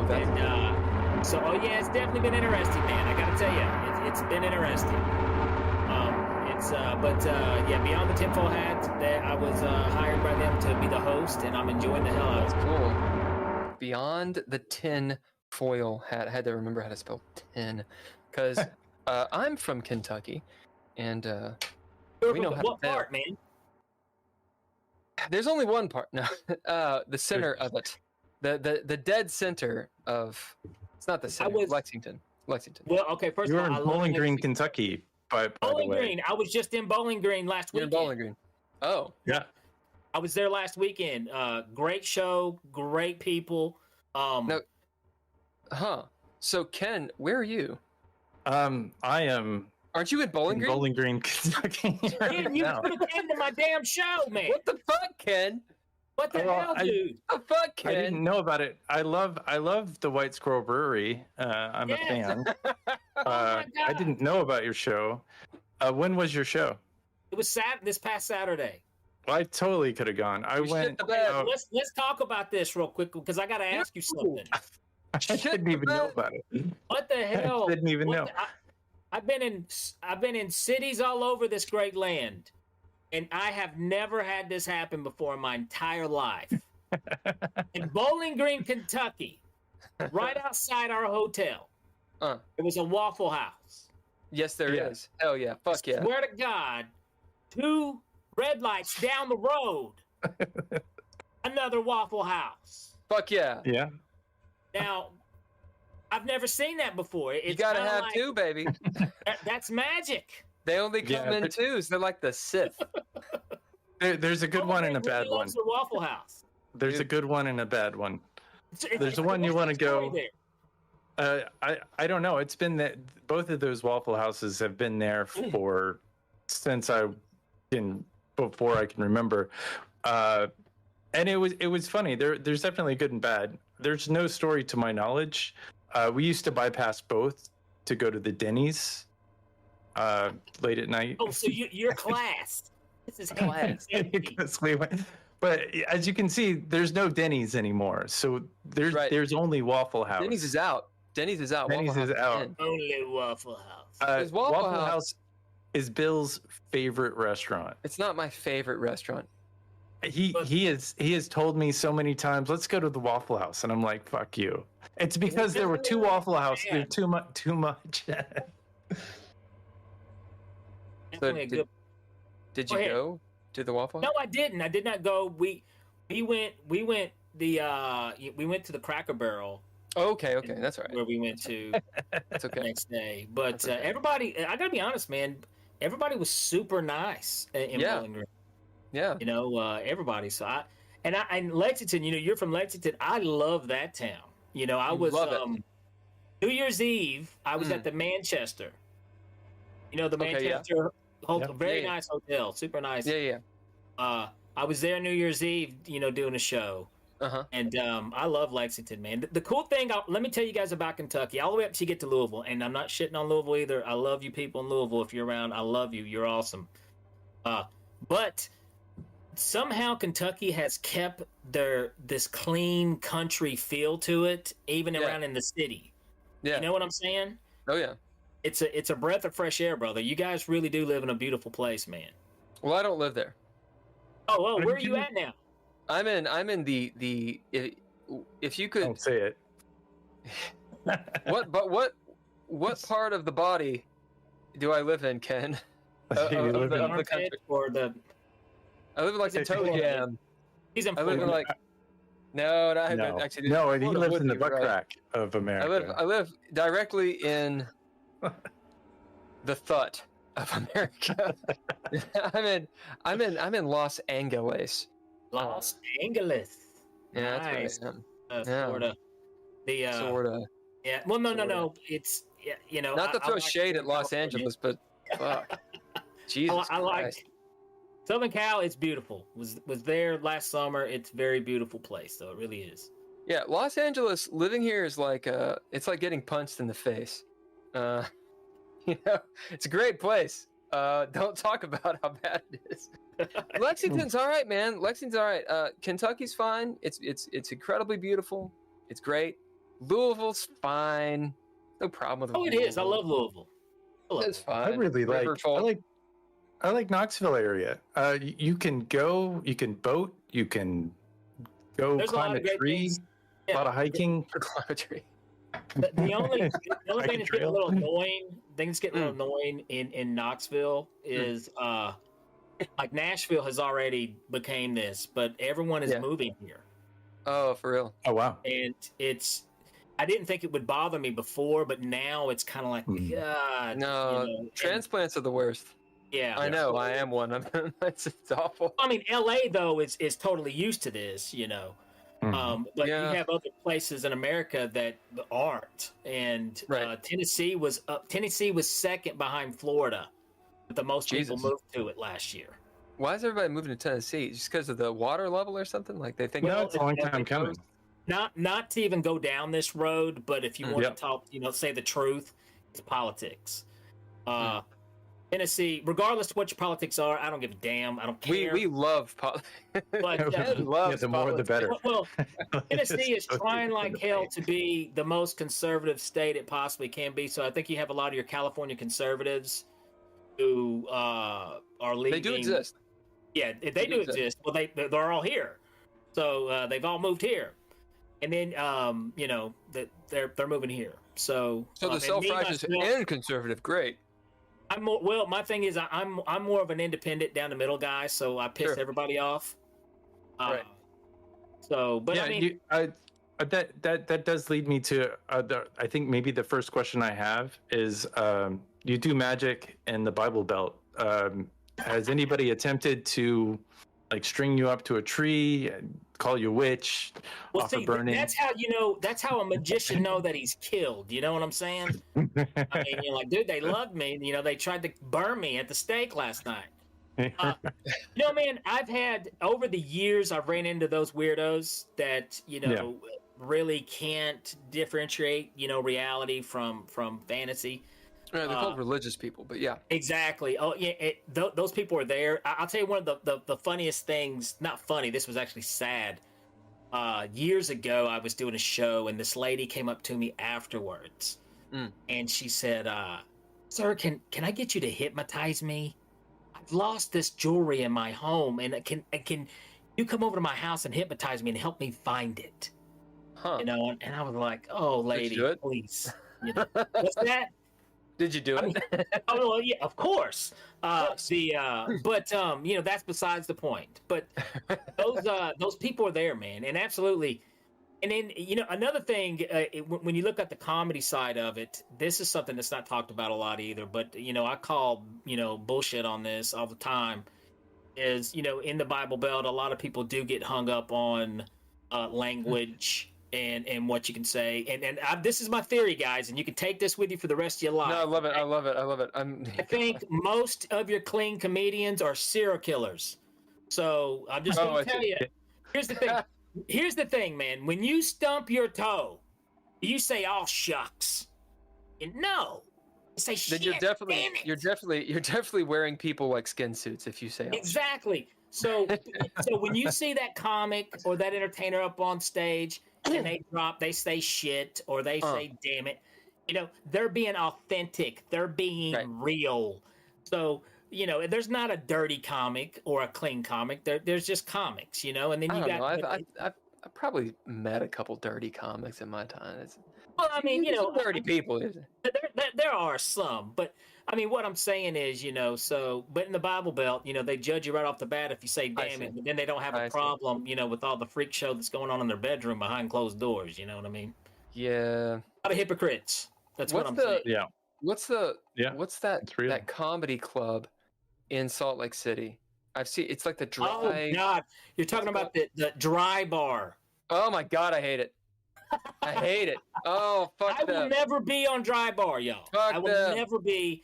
that's... And oh yeah, it's definitely been interesting, man. I gotta tell you, it's been interesting. Yeah, Beyond the Tinfoil Hat, I was hired by them to be the host, and I'm enjoying the hell out of it. That's cool. Beyond the Tin Foil Hat. I had to remember how to spell tin, because I'm from Kentucky, and we know how what to part, man? There's only one part. No, the center of it, the dead center of. It's not the center. Lexington. Well, okay. First you of were all, in Bowling Green, Kentucky. By Bowling the way. Green. I was just in Bowling Green last weekend. You're in Bowling Green. Oh, yeah. I was there last weekend. Great show, great people. So Ken, where are you? I am. Aren't you in Bowling Green? Bowling Green, Kentucky. Ken, you could have came to my damn show, man. What the fuck, Ken? What the hell, dude? What the fuck, Ken? I didn't know about it. I love the White Squirrel Brewery. I'm a fan. Oh my God. I didn't know about your show. When was your show? It was this past Saturday. Well, I totally could have gone. I went. Let's talk about this real quick because I got to ask you something. I didn't even know about it. What the hell? I didn't even know. I've been in cities all over this great land, and I have never had this happen before in my entire life. In Bowling Green, Kentucky, right outside our hotel, there was a Waffle House. Yes, there is. Hell yeah. Fuck yeah. Swear to God, 2 red lights down the road, another Waffle House. Fuck yeah. Yeah. Now, I've never seen that before. You gotta have 2, baby. That's magic. They only come in 2s. They're like the Sith. There's a good one and a bad one. The Waffle House. There's a good one and a bad one. There's the one you want to go. I don't know. It's been that both of those Waffle Houses have been there since before I can remember. And it was funny. There's definitely good and bad. There's no story to my knowledge. We used to bypass both to go to the Denny's late at night. Oh, so you're class. This is class. But as you can see, there's no Denny's anymore. So there's only Waffle House. Denny's is out. Denny's is out. Only Waffle House. Waffle House is Bill's favorite restaurant. It's not my favorite restaurant. He has told me so many times, let's go to the Waffle House, and I'm like, fuck you. It's because there were 2 Waffle Houses. There's too much. So did you go to the Waffle House? No, I didn't. I did not go. We went to the Cracker Barrel. Oh, okay, that's all right. Where we went to that's okay. The next day. But everybody, I gotta be honest, man. Everybody was super nice in Bowling Green. Yeah. Everybody. So and Lexington, you're from Lexington. I love that town. I was New Year's Eve, I was at the Manchester. The Manchester hotel, very nice hotel, super nice. Yeah. I was there New Year's Eve, doing a show. And I love Lexington, man. The cool thing, let me tell you guys about Kentucky, all the way up till you get to Louisville. And I'm not shitting on Louisville either. I love you people in Louisville. If you're around, I love you. You're awesome. But somehow Kentucky has kept this clean country feel to it, even around in the city. Yeah. You know what I'm saying? Oh yeah. It's a breath of fresh air, brother. You guys really do live in a beautiful place, man. Well, I don't live there. Oh well, where are you at now? I'm in the if you could don't say it. what part of the body do I live in, Ken? Of the country. Or I live in like the toe jam. He's in I live in like no, actually. No, he lives in the butt crack of America. I live directly in the thought of America. I'm in Los Angeles. Los Angeles. Yeah, nice. That's where I am. Florida. Sorta. Yeah. Well, no. It's not to throw shade at Los Angeles, but fuck. Jesus. I like Southern Cal. It's beautiful. Was there last summer. It's a very beautiful place, though. It really is. Yeah, Los Angeles. Living here is like it's like getting punched in the face. It's a great place. Don't talk about how bad it is. Lexington's all right, man. Lexington's all right. Kentucky's fine. It's incredibly beautiful. It's great. Louisville's fine. No problem with Oh, it is. I love Louisville. It's fine. I really I like Knoxville area. You can go, you can boat, you can go climb a tree. A lot of hiking. Climb a tree. The only thing that's getting a little annoying, in Knoxville is like Nashville has already became this, but everyone is moving here. Oh, for real? Oh, wow. And I didn't think it would bother me before, but now it's kind of like, God. No, transplants are the worst. Yeah. I know. I am one of them. It's awful. I mean, LA, though, is totally used to this, But you have other places in America that aren't. And Tennessee was second behind Florida. But the most people moved to it last year. Why is everybody moving to Tennessee? Just because of the water level or something? Like they think it's a long time coming. Not to even go down this road, but if you want to talk, say the truth, it's politics. Tennessee, regardless of what your politics are, I don't give a damn. I don't care. We love politics. But the more the better. Well, Tennessee is trying like hell to be the most conservative state it possibly can be. So I think you have a lot of your California conservatives who are leaving. They do exist. Yeah, they do exist. Well, they're all here. So they've all moved here. And then, that they're moving here. So the self-righteous and conservative, great. My thing is, I'm more of an independent, down the middle guy. So I piss everybody off. Right. So, but I mean, that does lead me to I think maybe the first question I have is, you do magic in the Bible Belt. Has anybody attempted to like string you up to a tree and call you a witch, offer burning? That's how a magician know that he's killed. You know what I'm saying? I mean, you're like, dude, they loved me. They tried to burn me at the stake last night. Man, I've had over the years, I've ran into those weirdos that really can't differentiate reality from fantasy. Right, they're called religious people, but yeah. Exactly. Oh, yeah. Those people are there. I'll tell you one of the funniest things. Not funny. This was actually sad. Years ago, I was doing a show, and this lady came up to me afterwards, and she said, "Sir, can I get you to hypnotize me? I've lost this jewelry in my home, and can you come over to my house and hypnotize me and help me find it?" Huh. And I was like, "Oh, lady, please." What's that? Did you do it? Oh, yeah, of course. That's besides the point. But those people are there, man, and absolutely. And then another thing, when you look at the comedy side of it, this is something that's not talked about a lot either. But I call bullshit on this all the time. Is in the Bible Belt, a lot of people do get hung up on language. And what you can say, and this is my theory, guys, and you can take this with you for the rest of your life. No, I love it. I think most of your clean comedians are serial killers. So I'm just going to tell you. Here's the thing. Here's the thing, man. When you stump your toe, you say, "Oh shucks." No. You say, "Shit." Then you're definitely wearing people like skin suits if you say, "Oh, exactly." So when you see that comic or that entertainer up on stage, and they say shit or they say damn it, they're being authentic, they're being real. So there's not a dirty comic or a clean comic, there's just comics, and then I've probably met a couple dirty comics in my time. Well, I mean, dirty people. There are some, but I mean, what I'm saying is, but in the Bible Belt, they judge you right off the bat if you say damn it, but then they don't have a problem, with all the freak show that's going on in their bedroom behind closed doors. You know what I mean? Yeah. A lot of hypocrites. That's what I'm saying. Yeah. What's that comedy club in Salt Lake City? I've seen, it's like the dry. Oh, God. You're talking about the dry bar. Oh, my God. I hate it. I hate it. Oh, fuck I will never be on dry bar, y'all. I will never be,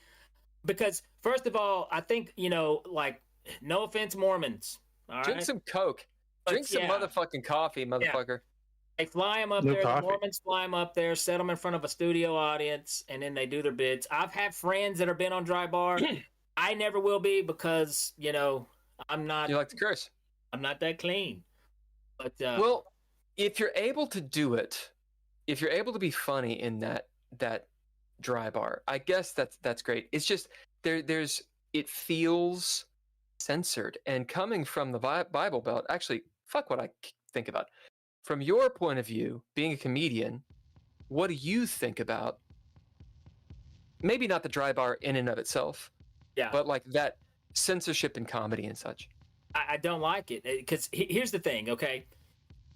because first of all, I think, like, no offense, Mormons. All Drink right? some Coke. Drink some motherfucking coffee, motherfucker. Yeah. They fly them up there. The Mormons fly them up there, set them in front of a studio audience, and then they do their bits. I've had friends that have been on dry bar. I never will be because, I'm not. You like to curse. I'm not that clean. But well, if you're able to do it, if you're able to be funny in that dry bar, I guess that's great. It's just it feels censored, and coming from the Bible Belt, actually, fuck what I think about. From your point of view, being a comedian, what do you think about? Maybe not the dry bar in and of itself, but like that censorship in comedy and such. I don't like it because here's the thing, okay?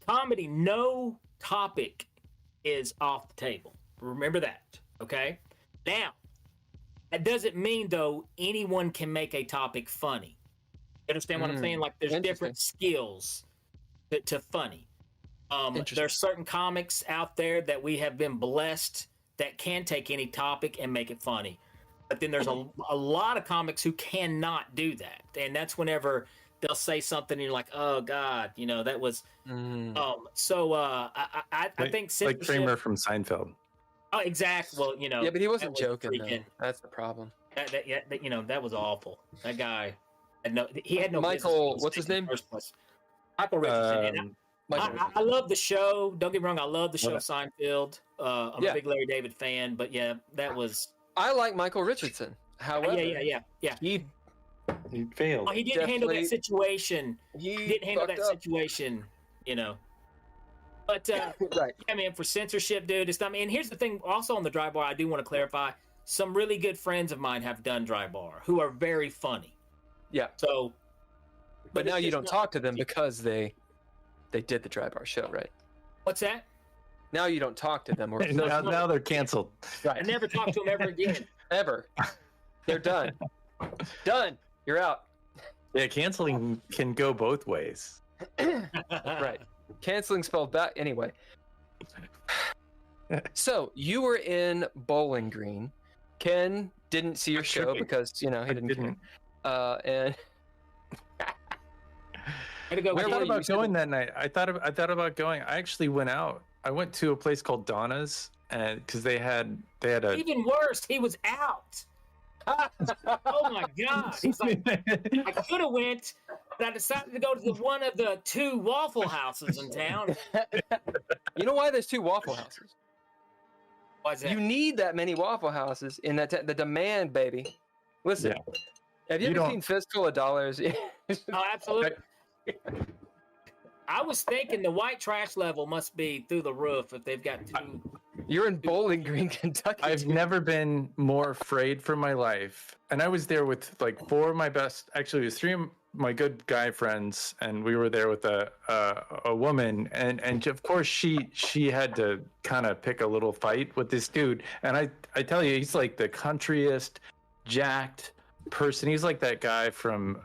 Comedy, no topic is off the table. Remember that, okay? Now, that doesn't mean, though, anyone can make a topic funny. You understand what I'm saying? Like, there's different skills to funny. There's certain comics out there that we have been blessed that can take any topic and make it funny. But then there's a lot of comics who cannot do that. And that's whenever they'll say something and you're like, oh, God, you know, that was... I think... Like Kramer from Seinfeld. Oh, exactly. Well, you know... Yeah, but he wasn't joking, though. That's the problem. You know, that was awful. That guy... He had no Michael, what's his name? Michael Richardson. I love the show. Don't get me wrong. I love the show Seinfeld. I'm a big Larry David fan, but yeah, that was. I like Michael Richardson. However, he failed. Well, he didn't handle that situation. He didn't handle that situation. You know. But right. Yeah, man, for censorship, dude, it's not. And here's the thing. Also on the dry bar, I do want to clarify. Some really good friends of mine have done dry bar who are very funny. Yeah. So. But now you don't talk to them because they did the dry bar show, right? What's that? Now you don't talk to them. Or now they're canceled. Right. I never talk to them ever again. Ever. They're done. Done. You're out. Yeah, canceling can go both ways. Right. Canceling spelled back. Anyway. So you were in Bowling Green. Ken didn't see your show because, you know, he didn't. And... I thought about going that night. I thought about going. I actually went out. I went to a place called Donna's, and because they had a. Even worse, he was out. Oh my God! He's like, I could have went, but I decided to go to one of the 2 Waffle Houses in town. You know why there's 2 Waffle Houses? Why is that? You need that many Waffle Houses in that the demand, baby. Listen, have you ever seen Fistful of Dollars? Oh, absolutely. I was thinking the white trash level must be through the roof if they've got 2. You're in Bowling Green, Kentucky. I've never been more afraid for my life. And I was there with like 4 of my best, actually it was 3 of my good guy friends, and we were there with a woman, and of course she had to kind of pick a little fight with this dude. And I tell you, he's like the countryest, jacked person. He's like that guy from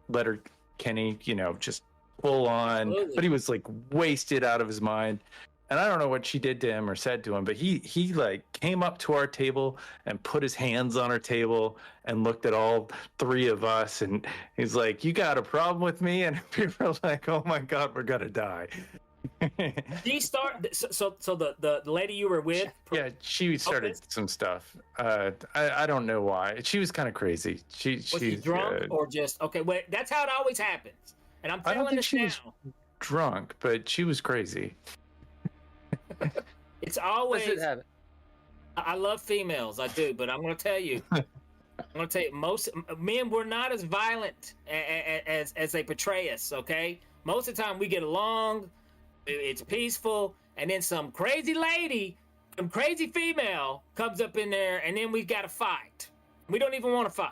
Letterkenny, you know, just full on. Absolutely. But he was like wasted out of his mind. And I don't know what she did to him or said to him, but he like came up to our table and put his hands on our table and looked at all 3 of us, and he's like, "You got a problem with me?" And we were like, "Oh my God, we're gonna die." He started. So the lady you were with. Yeah, she started some stuff. I don't know why. She was kind of crazy. Was she drunk or just okay? Wait, that's how it always happens. And I'm telling this now. Was drunk, but she was crazy. It's always. I love females, I do, but I'm going to tell you. Most men were not as violent as they portray us. Okay, most of the time we get along. It's peaceful, and then some crazy lady, some crazy female comes up in there, and then we got to fight. We don't even want to fight.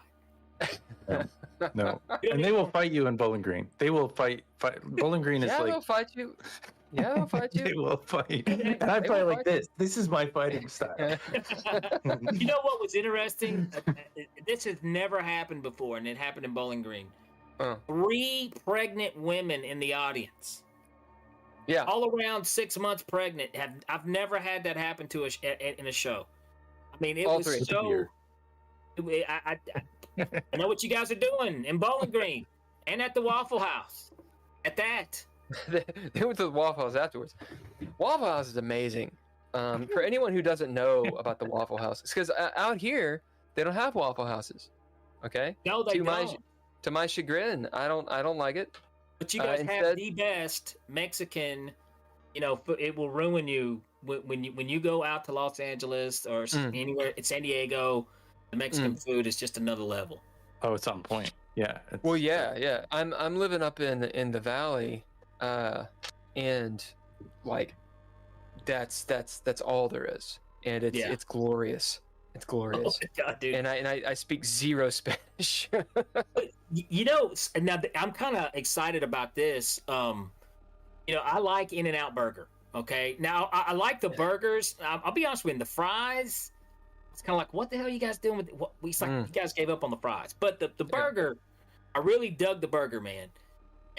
No. And they will fight you in Bowling Green. They will fight. Bowling Green is like... they'll fight you. Yeah, they'll fight you. They will fight. And I fight like this. This is my fighting style. You know what was interesting? This has never happened before, and it happened in Bowling Green. 3 pregnant women in the audience. Yeah. All around 6 months pregnant. I've never had that happen to in a show. I mean, it was so... I know what you guys are doing in Bowling Green and at the Waffle House. At that. They went to the Waffle House afterwards. Waffle House is amazing. For anyone who doesn't know about the Waffle House, it's because out here they don't have Waffle Houses. Okay. No, they don't. To my chagrin, I don't like it. But you guys have the best Mexican it will ruin you when you go out to Los Angeles or anywhere. It's San Diego. The Mexican food is just another level. Oh, it's on point. Yeah. Well, yeah. I'm living up in the valley, and like that's all there is, and it's glorious. It's glorious. Oh my God, dude. And I speak zero Spanish. Now I'm kind of excited about this. I like In-N-Out Burger. Okay, now I like the burgers. I'll be honest with you, the fries. It's kind of like, what the hell are you guys doing with what? It's like you guys gave up on the fries, but the burger, I really dug the burger, man.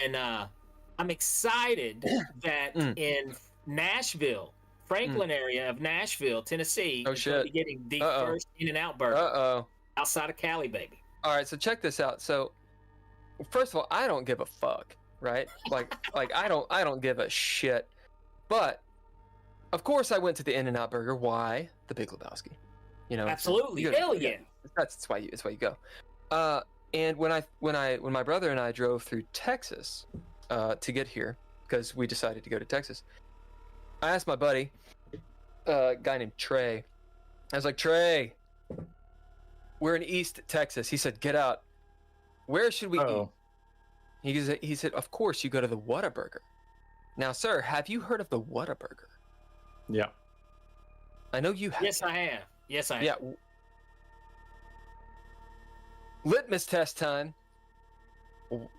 And I'm excited that in Nashville, Franklin area of Nashville, Tennessee, is going to be getting the first In-N-Out Burger outside of Cali, baby. All right, so check this out. So, first of all, I don't give a fuck, right? Like I don't give a shit. But of course, I went to the In-N-Out Burger. Why? The Big Lebowski. Absolutely, hell yeah. That's why you go. And when my brother and I drove through Texas to get here, because we decided to go to Texas, I asked my buddy, a guy named Trey. I was like, Trey, we're in East Texas. He said, get out. Where should we eat? He said, of course, you go to the Whataburger. Now, sir, have you heard of the Whataburger? Yeah. I know you have. Yes, I have. Yeah. Litmus test time.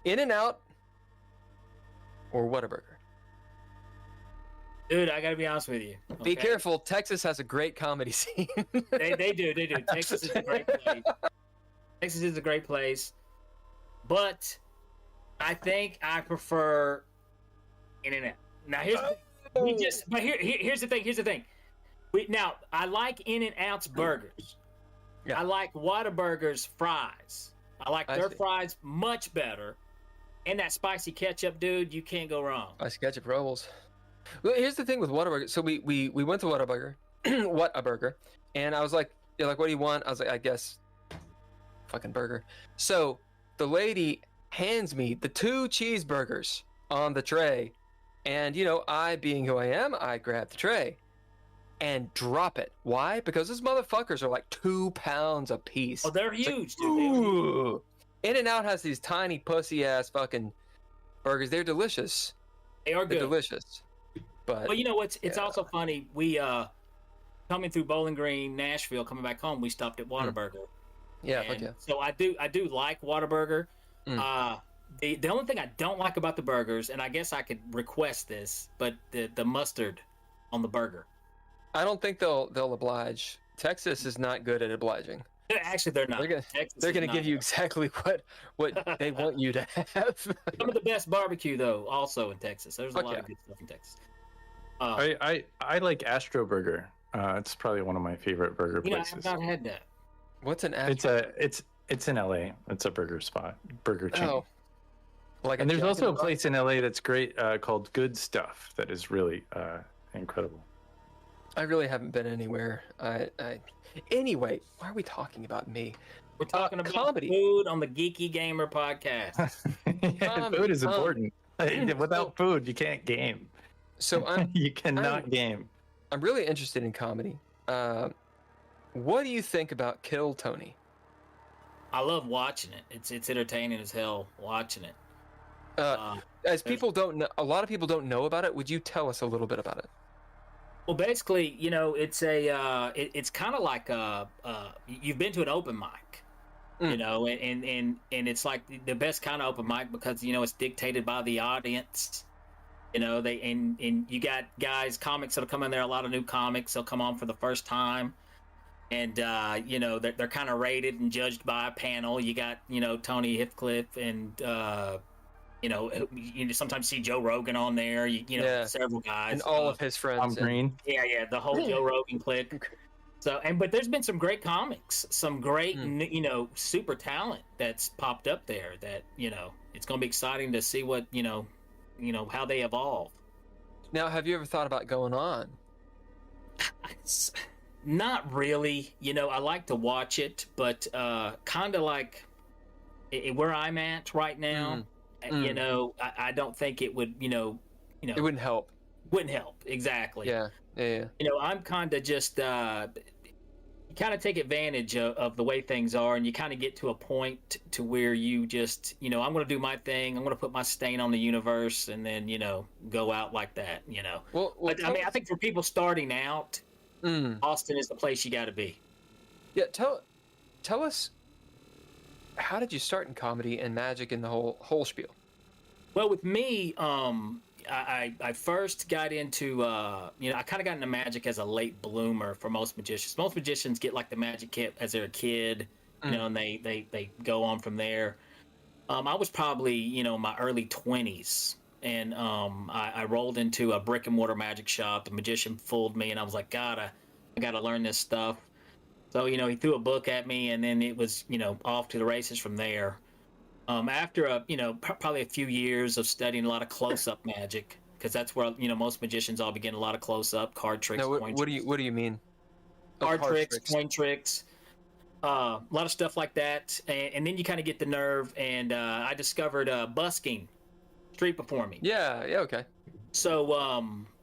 In-N-Out or Whataburger? Dude, I gotta be honest with you. Okay? Be careful. Texas has a great comedy scene. They do. Texas is a great place. Texas is a great place. But I think I prefer In-N-Out. Now here's the thing. Now I like In-N-Out's burgers. Yeah. I like Whataburger's fries. I like their fries much better. And that spicy ketchup, dude, you can't go wrong. Spicy ketchup rolls. Well, here's the thing with Whataburger. So we went to Whataburger, Whataburger, and I was like, what do you want? I was like, I guess fucking burger. So the lady hands me the 2 cheeseburgers on the tray, and I, being who I am, I grab the tray and drop it. Why? Because those motherfuckers are like 2 pounds a piece. Oh, they're huge, dude. Ooh. In-N-Out has these tiny pussy ass fucking burgers. They're delicious. They're delicious. But well, it's also funny. We coming through Bowling Green, Nashville, coming back home, we stopped at Whataburger. Yeah, fuck yeah. So I do like Whataburger. The only thing I don't like about the burgers, and I guess I could request this, but the mustard on the burger. I don't think they'll oblige. Texas is not good at obliging. Actually, they're not. They're gonna give you exactly what they want you to have. Some of the best barbecue, though, also in Texas. There's a lot of good stuff in Texas. I like Astro Burger. It's probably one of my favorite burger places. I've not had that. What's an Astro? It's in LA. It's a burger chain. Oh. And there's also a place in LA that's great called Good Stuff that is really incredible. I really haven't been anywhere. Anyway, why are we talking about me? We're talking about comedy. Food on the Geeky Gamer podcast. Food is important. Without food, you can't game. So you cannot game. I'm really interested in comedy. What do you think about Kill Tony? I love watching it. It's entertaining as hell watching it. As people don't know, a lot of people don't know about it. Would you tell us a little bit about it? Well, basically, it's it's kind of like you've been to an open mic, and it's like the best kind of open mic because it's dictated by the audience. And you got comics that'll come in there. A lot of new comics they'll come on for the first time, and they're kind of rated and judged by a panel. You got Tony Hinchcliffe and you sometimes see Joe Rogan on there. Several guys and all of his friends. Tom Green. Yeah, the whole Joe Rogan clique. So but there's been some great comics, some great super talent that's popped up there. That it's going to be exciting to see what how they evolve. Now, have you ever thought about going on? Not really. I like to watch it, but kind of like where I'm at right now. I don't think it would. It wouldn't help. Wouldn't help. Exactly. Yeah. I'm kind of just you kind of take advantage of the way things are, and you kind of get to a point to where you just, I'm going to do my thing. I'm going to put my stain on the universe, and then, go out like that, Well, But I mean, I think for people starting out, Austin is the place you got to be. Yeah. Tell us, how did you start in comedy and magic and the whole spiel? Well, with me, I first got into, I kind of got into magic as a late bloomer for most magicians. Most magicians get like the magic kit as they're a kid, and they go on from there. I was probably, my early 20s, and I rolled into a brick and mortar magic shop. The magician fooled me, and I was like, God, I got to learn this stuff. So, he threw a book at me, and then it was, off to the races from there. After probably a few years of studying a lot of close-up magic, because that's where most magicians all begin, a lot of close-up card tricks. Now, what do you mean? Card tricks, coin tricks, a lot of stuff like that, and then you kind of get the nerve. And I discovered busking, street performing. Yeah. Okay. So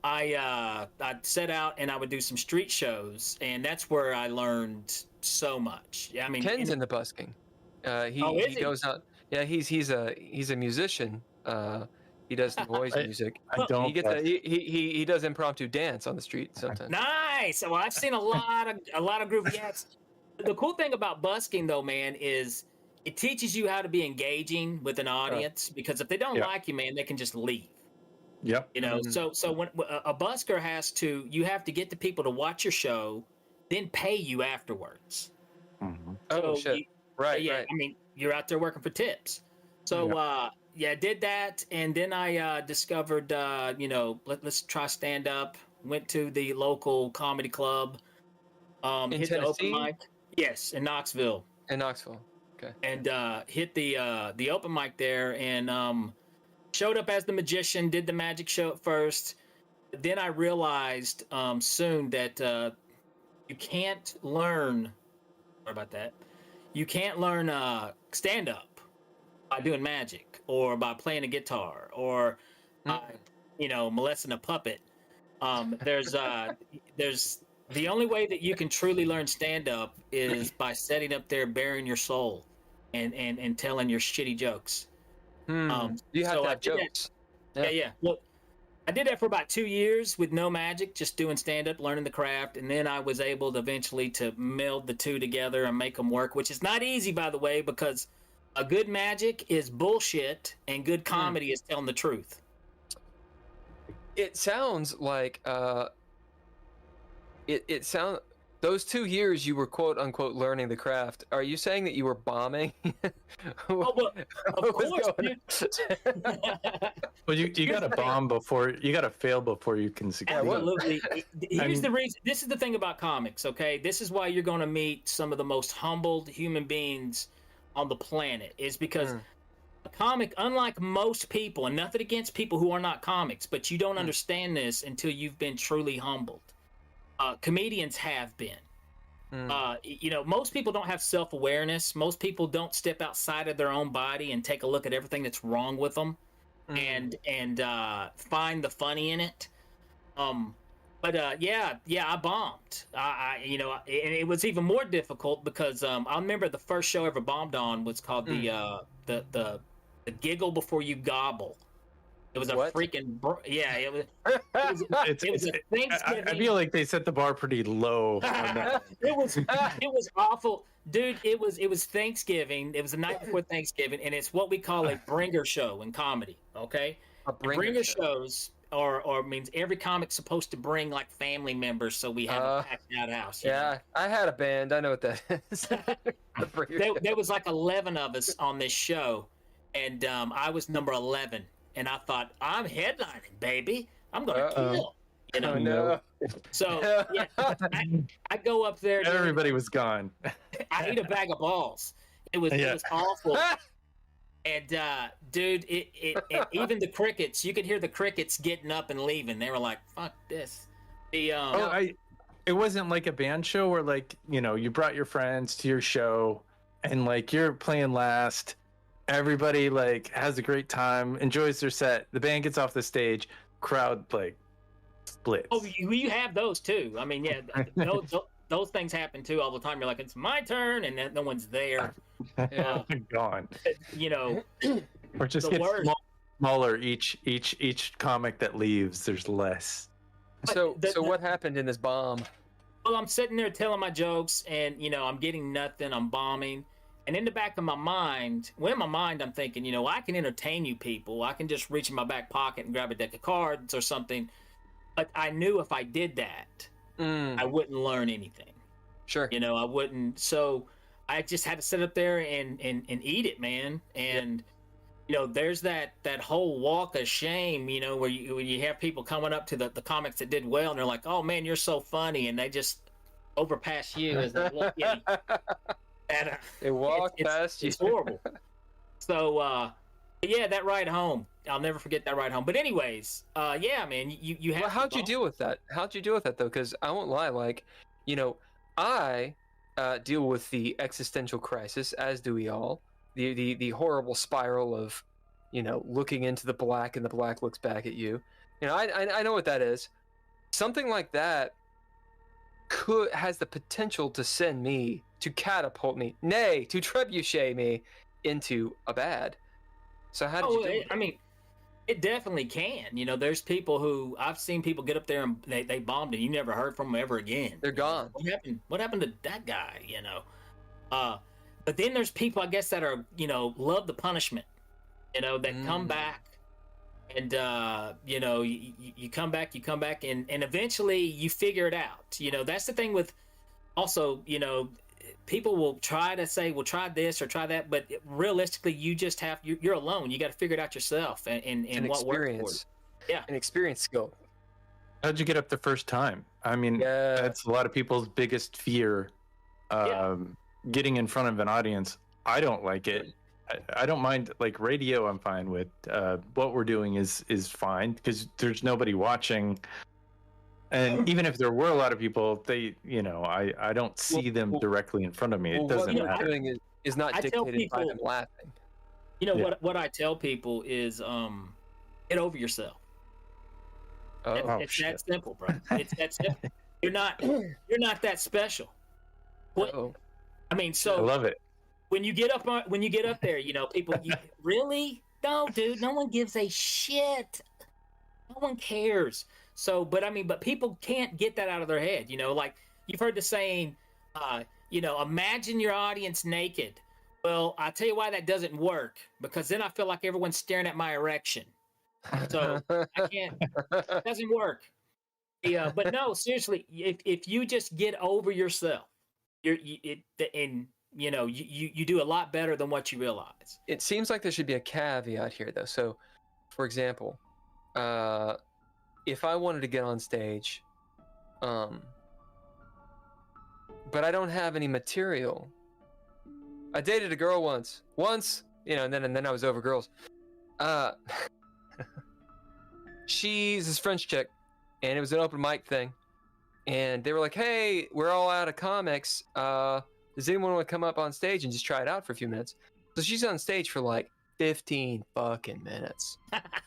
I set out and I would do some street shows, and that's where I learned so much. I mean, Ken's in the busking. He goes out. Yeah, he's a musician. He does the voice music. I don't. He does impromptu dance on the street sometimes. Nice. Well, I've seen a lot of groovy acts. The cool thing about busking, though, man, is it teaches you how to be engaging with an audience, because if they don't like you, man, they can just leave. Yep. So when a busker you have to get the people to watch your show, then pay you afterwards. Mm-hmm. Oh, shit. Right. I mean, you're out there working for tips. So, I did that. And then I discovered, let's try stand up. Went to the local comedy club. In hit Tennessee? the open mic. Yes, in Knoxville. Okay. And hit the open mic there, and showed up as the magician, did the magic show at first. Then I realized soon that you can't learn. Sorry about that. You can't learn stand-up by doing magic, or by playing a guitar, or molesting a puppet. There's the only way that you can truly learn stand-up is by setting up there, bearing your soul, and telling your shitty jokes. You have to have jokes. Yeah. Well, I did that for about 2 years with no magic, just doing stand-up, learning the craft, and then I was able to eventually to meld the two together and make them work, which is not easy, by the way, because a good magic is bullshit and good comedy is telling the truth. It sounds like those 2 years you were quote unquote learning the craft. Are you saying that you were bombing? Well, of course, dude. Well, you got to bomb before you got to fail before you can succeed. Absolutely. Here's the reason. This is the thing about comics. Okay, this is why you're going to meet some of the most humbled human beings on the planet. Is because a comic, unlike most people, and nothing against people who are not comics, but you don't understand this until you've been truly humbled. Comedians have been. Most people don't have self-awareness. Most people don't step outside of their own body and take a look at everything that's wrong with them, and find the funny in it. But I bombed. And it was even more difficult because I remember the first show I ever bombed on was called the Giggle Before You Gobble. It was a freaking it was a Thanksgiving. I feel like they set the bar pretty low on that. it was awful, dude. It was Thanksgiving. It was the night before Thanksgiving, and it's what we call a bringer show in comedy. Okay, bringer shows or means every comic's supposed to bring like family members, so we have a packed out house. Yeah, I had a band. I know what that is. There was like 11 of us on this show, and I was number 11. And I thought, I'm headlining, baby. I'm going to kill. No. So, I go up there. Dude, everybody was gone. I eat a bag of balls. It was awful. And, dude, it even the crickets, you could hear the crickets getting up and leaving. They were like, fuck this. It wasn't like a band show where, like, you brought your friends to your show and, like, you're playing last. Everybody like has a great time, enjoys their set. The band gets off the stage, crowd like splits. Oh, you have those too. I mean, yeah, those things happen too all the time. You're like, it's my turn, and then no one's there. Gone. You know, or just gets smaller each comic that leaves. There's less. So what happened in this bomb? Well, I'm sitting there telling my jokes, and I'm getting nothing. I'm bombing, and in the back of my mind, I'm thinking, I can entertain you people. I can just reach in my back pocket and grab a deck of cards or something. But I knew if I did that, I wouldn't learn anything. Sure. I wouldn't. So I just had to sit up there and eat it, man. And there's that whole walk of shame, where you have people coming up to the comics that did well, and they're like, "Oh man, you're so funny," and they just overpass you as they look at you. They walk past you. It's horrible. So yeah, that ride home, I'll never forget that ride home. But anyways, yeah, man, you have. Well, how'd you deal with that? How'd you deal with that though? Because I won't lie, like, I deal with the existential crisis, as do we all. The horrible spiral of, looking into the black and the black looks back at you. I know what that is. Something like that has the potential to send me, to catapult me, nay, to trebuchet me into a bad. So how did you do it? I mean, it definitely can. There's people who I've seen people get up there and they bombed and you never heard from them ever again. They're gone. What happened to that guy? But then there's people, I guess, that are love the punishment. That come back, and you come back, and eventually you figure it out. That's the thing with also, people will try to say, well, try this or try that, but realistically, you just you're alone. You got to figure it out yourself, and what works. Yeah, an experience skill. How'd you get up the first time? I mean, that's a lot of people's biggest fear. Getting in front of an audience. I don't like it. I don't mind, like, radio I'm fine with. What we're doing is fine because there's nobody watching. And even if there were a lot of people, they, I don't see them directly in front of me. It doesn't matter. What you're doing is not dictated by them laughing. What I tell people is get over yourself. It's that simple, bro. It's that simple. You're not that special. I mean, so I love it. When you get up there, people really? No, dude, no one gives a shit. No one cares. So, but people can't get that out of their head. Like you've heard the saying, imagine your audience naked. Well, I'll tell you why that doesn't work, because then I feel like everyone's staring at my erection. So I can't. It doesn't work. Yeah, but no, seriously, if you just get over yourself, you do a lot better than what you realize. It seems like there should be a caveat here, though. So, for example, if I wanted to get on stage, but I don't have any material. I dated a girl once, and then I was over girls. She's this French chick, and it was an open mic thing, and they were like, "Hey, we're all out of comics. Does anyone want to come up on stage and just try it out for a few minutes?" So she's on stage for like 15 fucking minutes.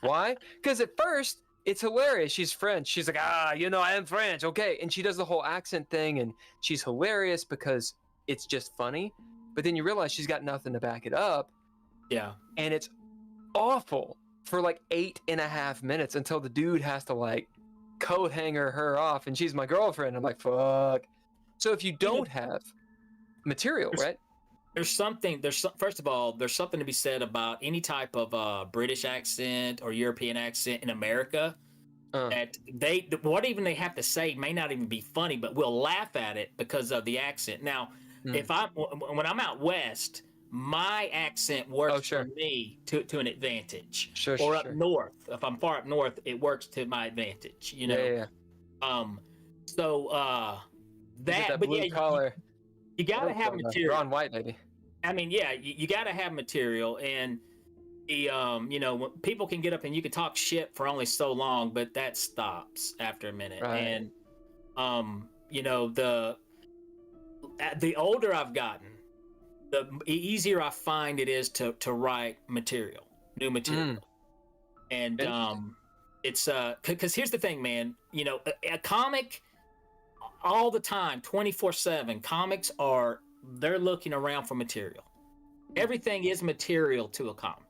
Why? Because at first it's hilarious. She's French. She's like, I am French. Okay. And she does the whole accent thing, and she's hilarious because it's just funny. But then you realize she's got nothing to back it up. Yeah. And it's awful for like 8.5 minutes until the dude has to like coat hanger her off, and she's my girlfriend. I'm like, fuck. So if you don't have material, right? First of all, there's something to be said about any type of British accent or European accent in America. That what even they have to say may not even be funny, but we'll laugh at it because of the accent. Now, when I'm out west, my accent works for me to an advantage. Or up north, if I'm far up north, it works to my advantage. Yeah. So that blue collar. You gotta have material. Ron White, baby. I mean, yeah, you gotta have material, and the when people can get up and you can talk shit for only so long, but that stops after a minute. Right. And the older I've gotten, the easier I find it is to write new material. And it's because here's the thing, man. you know, a comic all the time, 24/7. Comics they're looking around for material. Everything is material to a comic.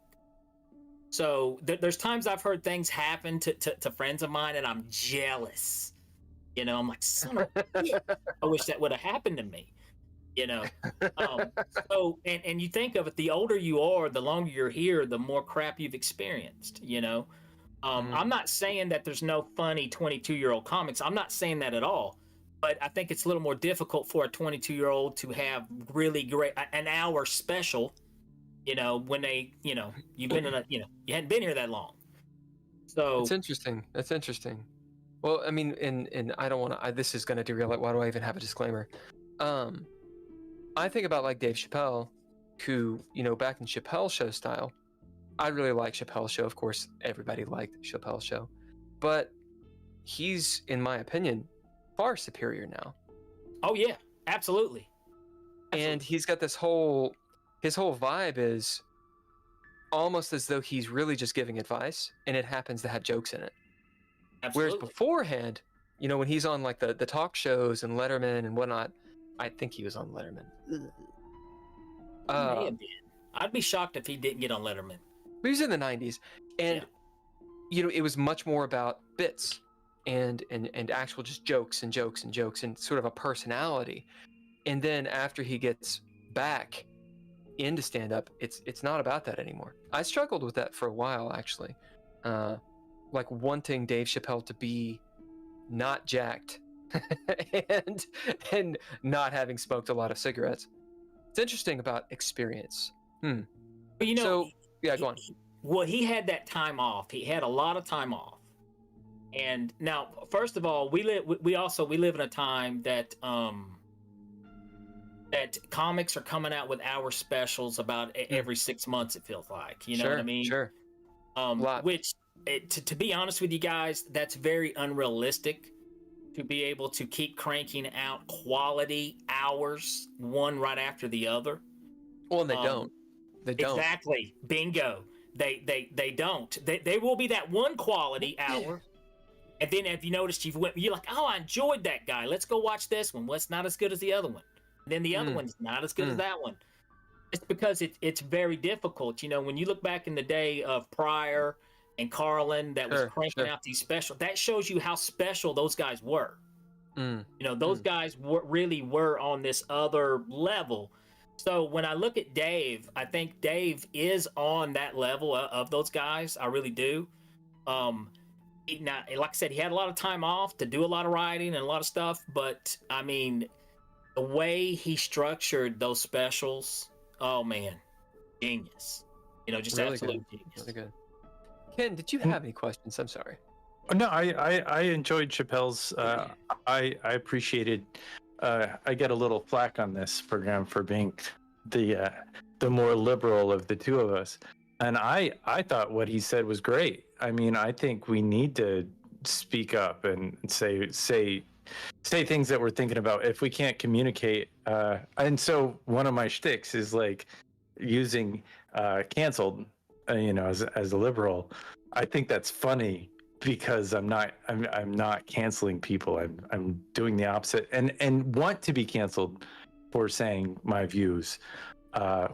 So there's times I've heard things happen to friends of mine, and I'm jealous. You know, I'm like, son of a bitch. I wish that would have happened to me. You know, so and you think of it, the older you are, the longer you're here, the more crap you've experienced. You know, I'm not saying that there's no funny 22-year-old comics. I'm not saying that at all. But I think it's a little more difficult for a 22-year-old to have really great an hour special. You know, when they, you know, you've been in you hadn't been here that long. So it's interesting. That's interesting. Well, I mean, and I don't want to. This is going to derail it. Why do I even have a disclaimer? I think about like Dave Chappelle, who, you know, back in Chappelle's show style, I really like Chappelle's show. Of course, everybody liked Chappelle's show, but he's, in my opinion, far superior now. Oh yeah, absolutely. And he's got his whole vibe is almost as though he's really just giving advice, and it happens to have jokes in it. Absolutely. Whereas beforehand, you know, when he's on like the talk shows and Letterman and whatnot, I think he was on Letterman. May have been. I'd be shocked if he didn't get on Letterman. He was in the 90s, and you know, it was much more about bits and actual just jokes and sort of a personality. And then after he gets back into stand-up, it's not about that anymore. I struggled with that for a while, actually, like wanting Dave Chappelle to be not jacked and not having smoked a lot of cigarettes. It's interesting about experience. But you know, so yeah, go on. Well, he had that time off. He had a lot of time off. And now, first of all, we live in a time that that comics are coming out with hour specials about every 6 months. It feels like, you know what I mean? Sure. Which, to be honest with you guys, that's very unrealistic to be able to keep cranking out quality hours one right after the other. Well, and they don't. They don't. Exactly. Bingo. They don't. They will be that one quality hour. And then if you noticed, you're like, oh, I enjoyed that guy. Let's go watch this one. Well, it's not as good as the other one. And then the other one's not as good as that one. It's because it's very difficult. You know, when you look back in the day of Pryor and Carlin that was cranking out these specials, that shows you how special those guys were. You know, those guys really were on this other level. So when I look at Dave, I think Dave is on that level of those guys. I really do. Now, like I said, he had a lot of time off to do a lot of writing and a lot of stuff, but I mean, the way he structured those specials, oh man, genius. You know, just really absolute genius. Really good. Ken, did you have any questions? I'm sorry. No, I enjoyed Chappelle's. I appreciated. I get a little flack on this program for being the more liberal of the two of us. And I thought what he said was great. I mean, I think we need to speak up and say things that we're thinking about if we can't communicate. And so one of my shticks is like using canceled, you know, as a liberal. I think that's funny because I'm not canceling people. I'm doing the opposite and want to be canceled for saying my views.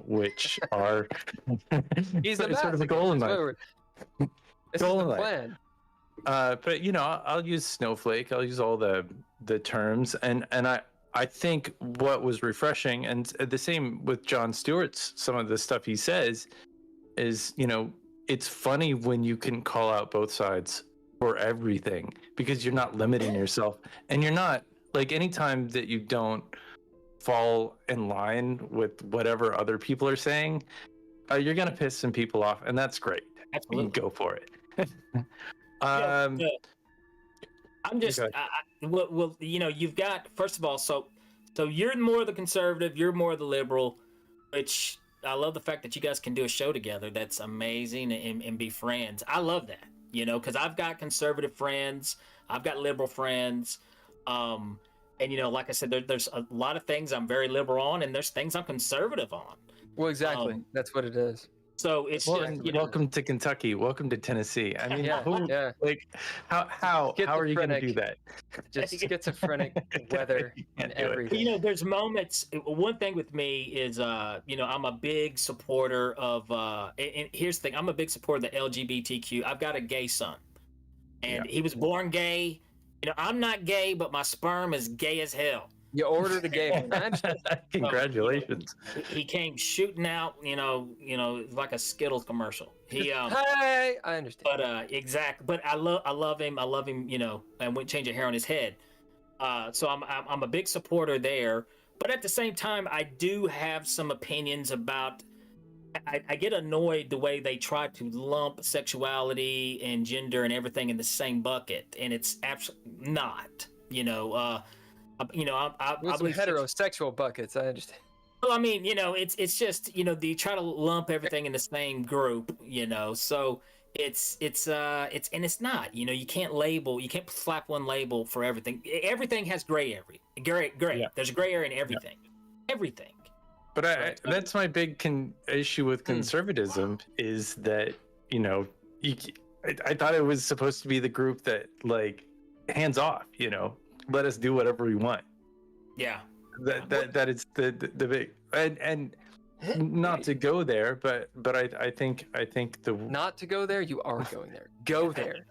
Which are he's the sort of the goal in life. Goal in life. But you know, I'll use snowflake. I'll use all the terms, and I think what was refreshing, and the same with Jon Stewart's some of the stuff he says, is, you know, it's funny when you can call out both sides for everything because you're not limiting yourself, and you're not like anytime that you don't fall in line with whatever other people are saying, you're gonna piss some people off, and that's great. Absolutely, go for it. I'm just, well, you know, you've got, first of all, so you're more the conservative, you're more the liberal, which I love the fact that you guys can do a show together. That's amazing, and be friends. I love that, you know, because I've got conservative friends, I've got liberal friends. And, you know, like I said, there's a lot of things I'm very liberal on, and there's things I'm conservative on. Well, exactly. That's what it is. So it's welcome to Kentucky. Welcome to Tennessee. I mean, yeah. Like, how are you going to do that? Just schizophrenic weather and everything. There's moments. One thing with me is, I'm a big supporter of. And here's the thing: I'm a big supporter of the LGBTQ. I've got a gay son, and he was born gay. I'm not gay, but my sperm is gay as hell. You ordered a gay one. Congratulations. He came shooting out, like a Skittles commercial. Hey, I understand. But exactly. But I love him. I love him. And wouldn't change a hair on his head. So I'm a big supporter there. But at the same time, I do have some opinions about. I get annoyed the way they try to lump sexuality and gender and everything in the same bucket, and it's absolutely not. I believe heterosexual buckets. I understand. Well, I mean, it's just you try to lump everything in the same group, So it's and it's not. You can't slap one label for everything. Everything has gray area. Gray. Yeah. There's a gray area in everything. Yeah. Everything. But that's my big issue with conservatism is that I thought it was supposed to be the group that hands off. Let us do whatever we want. Yeah. That is the big and not to go there, but I think the not to go there. You are going there. Go there.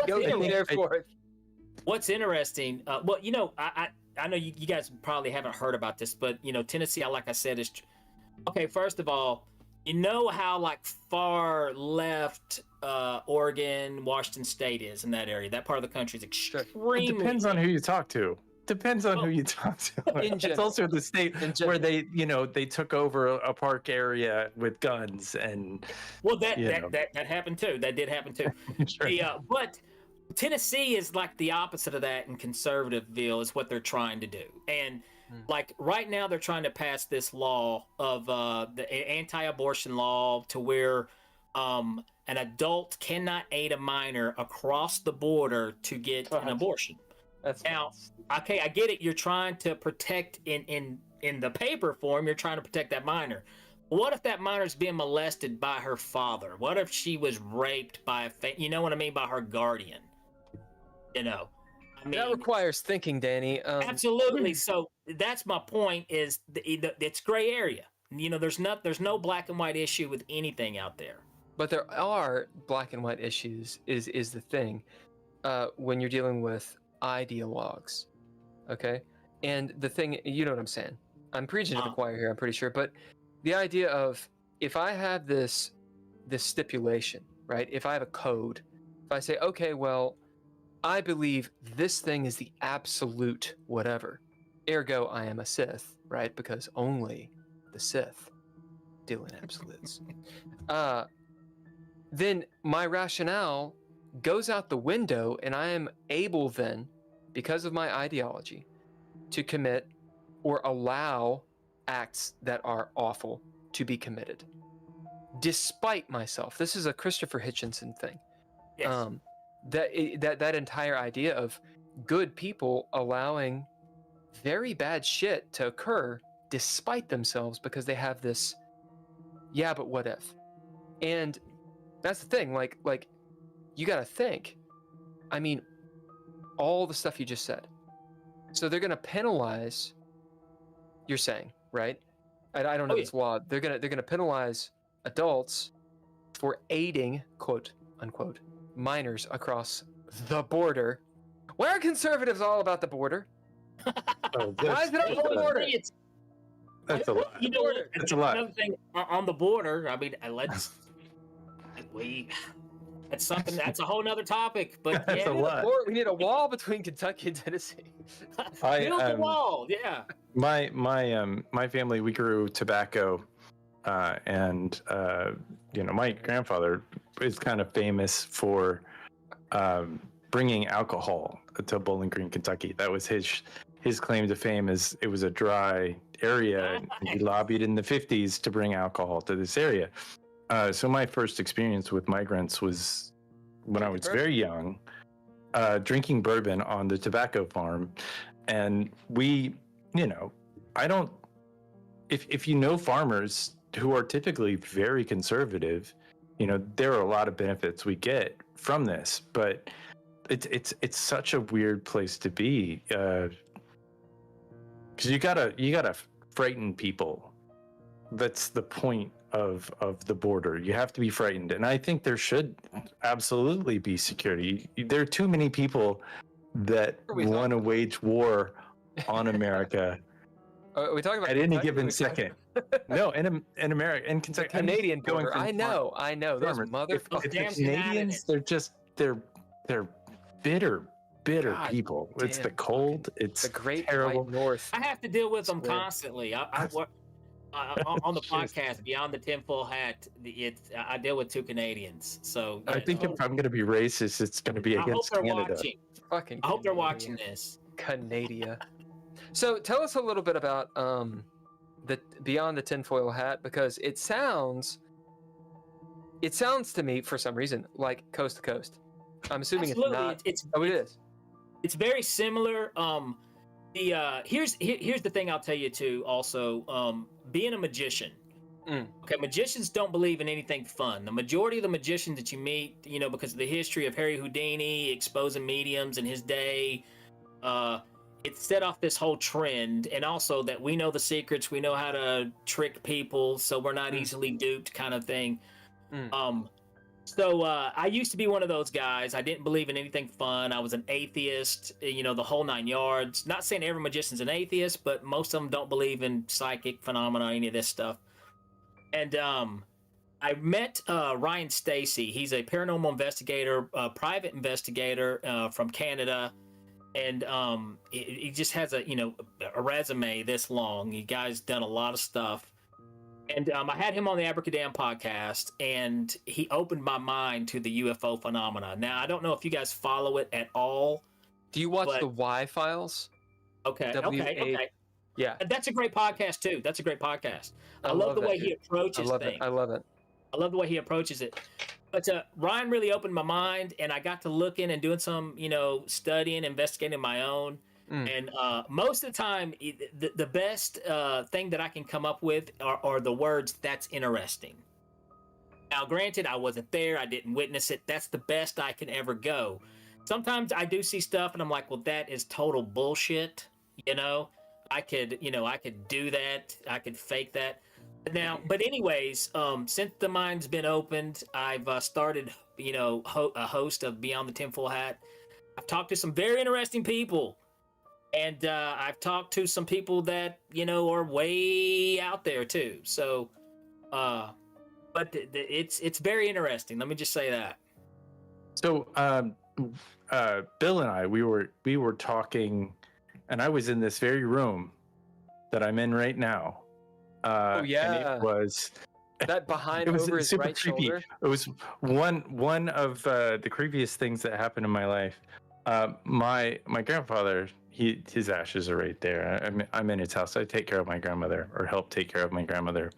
Go there for it. What's interesting? I know you guys probably haven't heard about this, but Tennessee, like I said, is okay. First of all, how far left Oregon, Washington State is in that area. That part of the country is extremely. It depends on who you talk to. Who you talk to. It's also the state where they took over a park area with guns and. Well, that happened too. That did happen too. Sure. But Tennessee is like the opposite of that in conservativeville is what they're trying to do. And right now they're trying to pass this law of the anti-abortion law to where an adult cannot aid a minor across the border to get an abortion. Okay, I get it. You're trying to protect in the paper form, you're trying to protect that minor. What if that minor's being molested by her father? What if she was raped by by her guardian? That requires thinking, Danny. Absolutely. So that's my point. Is it's gray area. There's no black and white issue with anything out there. But there are black and white issues. Is the thing when you're dealing with ideologues, okay? And the thing, you know what I'm saying? I'm preaching to the choir here. I'm pretty sure, but the idea of if I have this stipulation, right? If I have a code, if I say, okay, well, I believe this thing is the absolute whatever. Ergo, I am a Sith, right? Because only the Sith deal in absolutes. Then my rationale goes out the window, and I am able then, because of my ideology, to commit or allow acts that are awful to be committed, despite myself. This is a Christopher Hitchinson thing. Yes. That entire idea of good people allowing very bad shit to occur despite themselves because they have this, yeah, but what if? And that's the thing, like you gotta think. I mean, all the stuff you just said. So they're gonna penalize, you're saying, right? I don't know this law. They're gonna penalize adults for aiding, quote unquote, minors across the border. Why are conservatives all about the border? Why is it on the border? That's a lot. That's a lot. Another thing on the border. I mean, that's something. That's a whole nother topic. But that's a lot. We need a wall between Kentucky and Tennessee. Build the wall. Yeah. My family, we grew tobacco, and my grandfather is kind of famous for bringing alcohol to Bowling Green, Kentucky. That was his claim to fame. Is it was a dry area, and he lobbied in the 50s to bring alcohol to this area. So my first experience with migrants was when I was very young, drinking bourbon on the tobacco farm. And we, I don't, if farmers, who are typically very conservative, there are a lot of benefits we get from this, but it's such a weird place to be, because you gotta frighten people. That's the point of the border. You have to be frightened, and I think there should absolutely be security. There are too many people that want to wage war on America. Are we talking about at any given second? No, in America, in Canadian border. I know. Those motherfuckers. Canadians, they're bitter God people. Damn. It's the cold. It's the great terrible white north. I have to deal with them constantly. On the podcast Beyond the Tinfoil Hat, I deal with two Canadians. So I think if I'm going to be racist, it's going to be against Canada. I hope they're watching this. Canada. So tell us a little bit about the Beyond the Tinfoil Hat, because it sounds to me for some reason like Coast to Coast. I'm assuming Absolutely. It's not. It is. It's very similar. Here's the thing I'll tell you too. Also, being a magician. Okay, magicians don't believe in anything fun. The majority of the magicians that you meet, because of the history of Harry Houdini exposing mediums in his day, it set off this whole trend, and also that we know the secrets, we know how to trick people, so we're not easily duped, kind of thing. So I used to be one of those guys. I didn't believe in anything fun. I was an atheist, the whole 9 yards. Not saying every magician's an atheist, but most of them don't believe in psychic phenomena, any of this stuff. And I met Ryan Stacy. He's a paranormal investigator, a private investigator from Canada. And he just has a resume this long. The guy's done a lot of stuff. And I had him on the AbracaDamn podcast, and he opened my mind to the UFO phenomena. Now, I don't know if you guys follow it at all. Do you watch the Y Files? Okay. Yeah. That's a great podcast, too. That's a great podcast. I love the way he approaches things. I love it. I love the way he approaches it. But Ryan really opened my mind, and I got to looking and doing some, studying, investigating my own. And most of the time, the best thing that I can come up with are the words, "that's interesting." Now, granted, I wasn't there. I didn't witness it. That's the best I can ever go. Sometimes I do see stuff, and I'm like, well, that is total bullshit. I could do that. I could fake that. Now, but anyways, since the mind's been opened, I've started, a host of Beyond the Tinfoil Hat. I've talked to some very interesting people. And I've talked to some people that, are way out there too. So, but it's very interesting. Let me just say that. So, Bill and I, we were talking, and I was in this very room that I'm in right now. Oh yeah. And it was that behind it was over his super right creepy. shoulder. It was one of the creepiest things that happened in my life. My grandfather, his ashes are right there. I'm in his house. I take care of my grandmother, or help take care of my grandmother.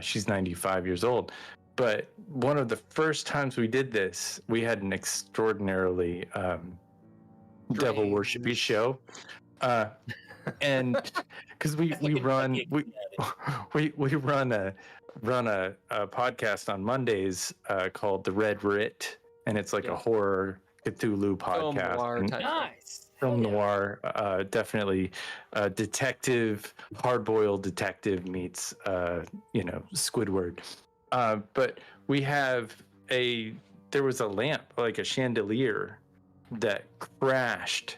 She's 95 years old. But one of the first times we did this, we had an extraordinarily devil worshipy show, and because we run a podcast on Mondays called The Red Writ, and it's like a horror Cthulhu podcast. Nice. Film noir, definitely detective, hard-boiled detective meets, Squidward. But we have there was a lamp, like a chandelier, that crashed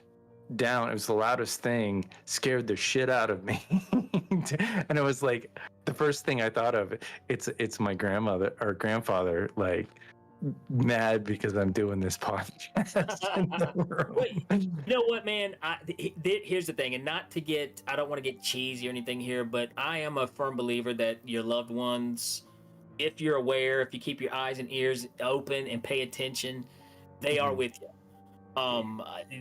down. It was the loudest thing, scared the shit out of me. And it was like, the first thing I thought of, it's my grandmother or grandfather, like, mad because I'm doing this podcast in the room. Wait, you know what, man? Here's the thing, and I don't want to get cheesy or anything here, but I am a firm believer that your loved ones, if you're aware, if you keep your eyes and ears open and pay attention, they are with you.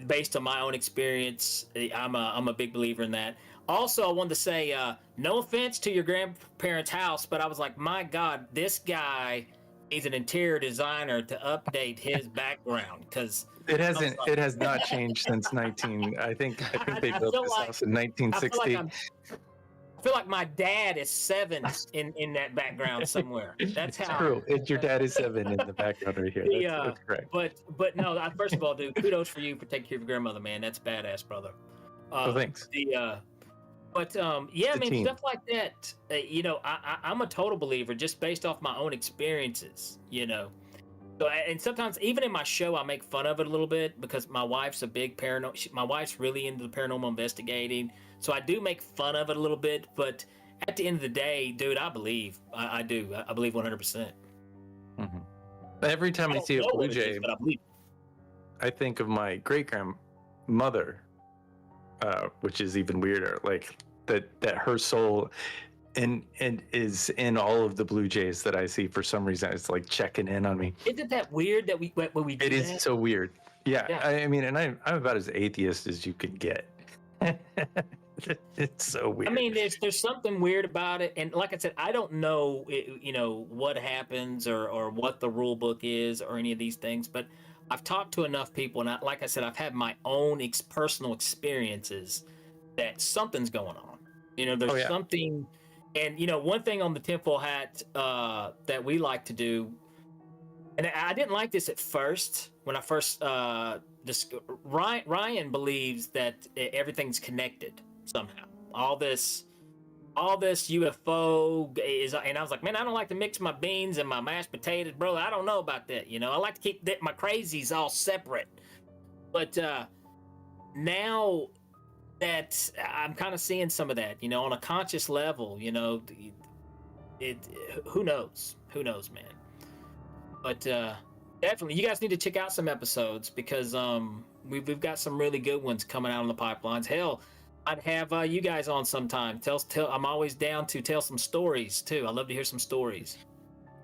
Based on my own experience, I'm a big believer in that. Also, I wanted to say, no offense to your grandparents' house, but I was like, my God, this guy is an interior designer to update his background, because it has not changed since I think they built this house in 1960. I feel like my dad is 7 in that background somewhere. That's how. True. Your dad is 7 in the background right here. That's correct. But no, first of all, dude, kudos for you for taking care of your grandmother, man. That's badass, brother. Thanks. Yeah, man, stuff like that. I'm a total believer just based off my own experiences. So, and sometimes even in my show, I make fun of it a little bit because my wife's a big my wife's really into the paranormal investigating. So I do make fun of it a little bit, but at the end of the day, dude, I believe. I do. I believe 100%. Mm-hmm. Every time I see a blue jay, I think of my great grandmother, which is even weirder. Like that her soul and is in all of the blue jays that I see. For some reason, it's like checking in on me. Isn't that weird that we do It is that? So weird. Yeah. I mean, and I'm about as atheist as you could get. It's so weird. I mean, there's something weird about it, and like I said, I don't know, what happens or what the rule book is or any of these things, but I've talked to enough people, and like I said, I've had my own personal experiences that something's going on. There's something, and one thing on the tinfoil hat that we like to do, and I didn't like this at first when I first. Ryan believes that everything's connected somehow. All this UFO is, and I was like, man, I don't like to mix my beans and my mashed potatoes, bro. I don't know about that. I like to keep my crazies all separate. But now that I'm kind of seeing some of that, on a conscious level, who knows, man. But definitely, you guys need to check out some episodes because we've got some really good ones coming out on the pipelines. Hell, I'd have you guys on sometime. Tell. I'm always down to tell some stories too. I love to hear some stories.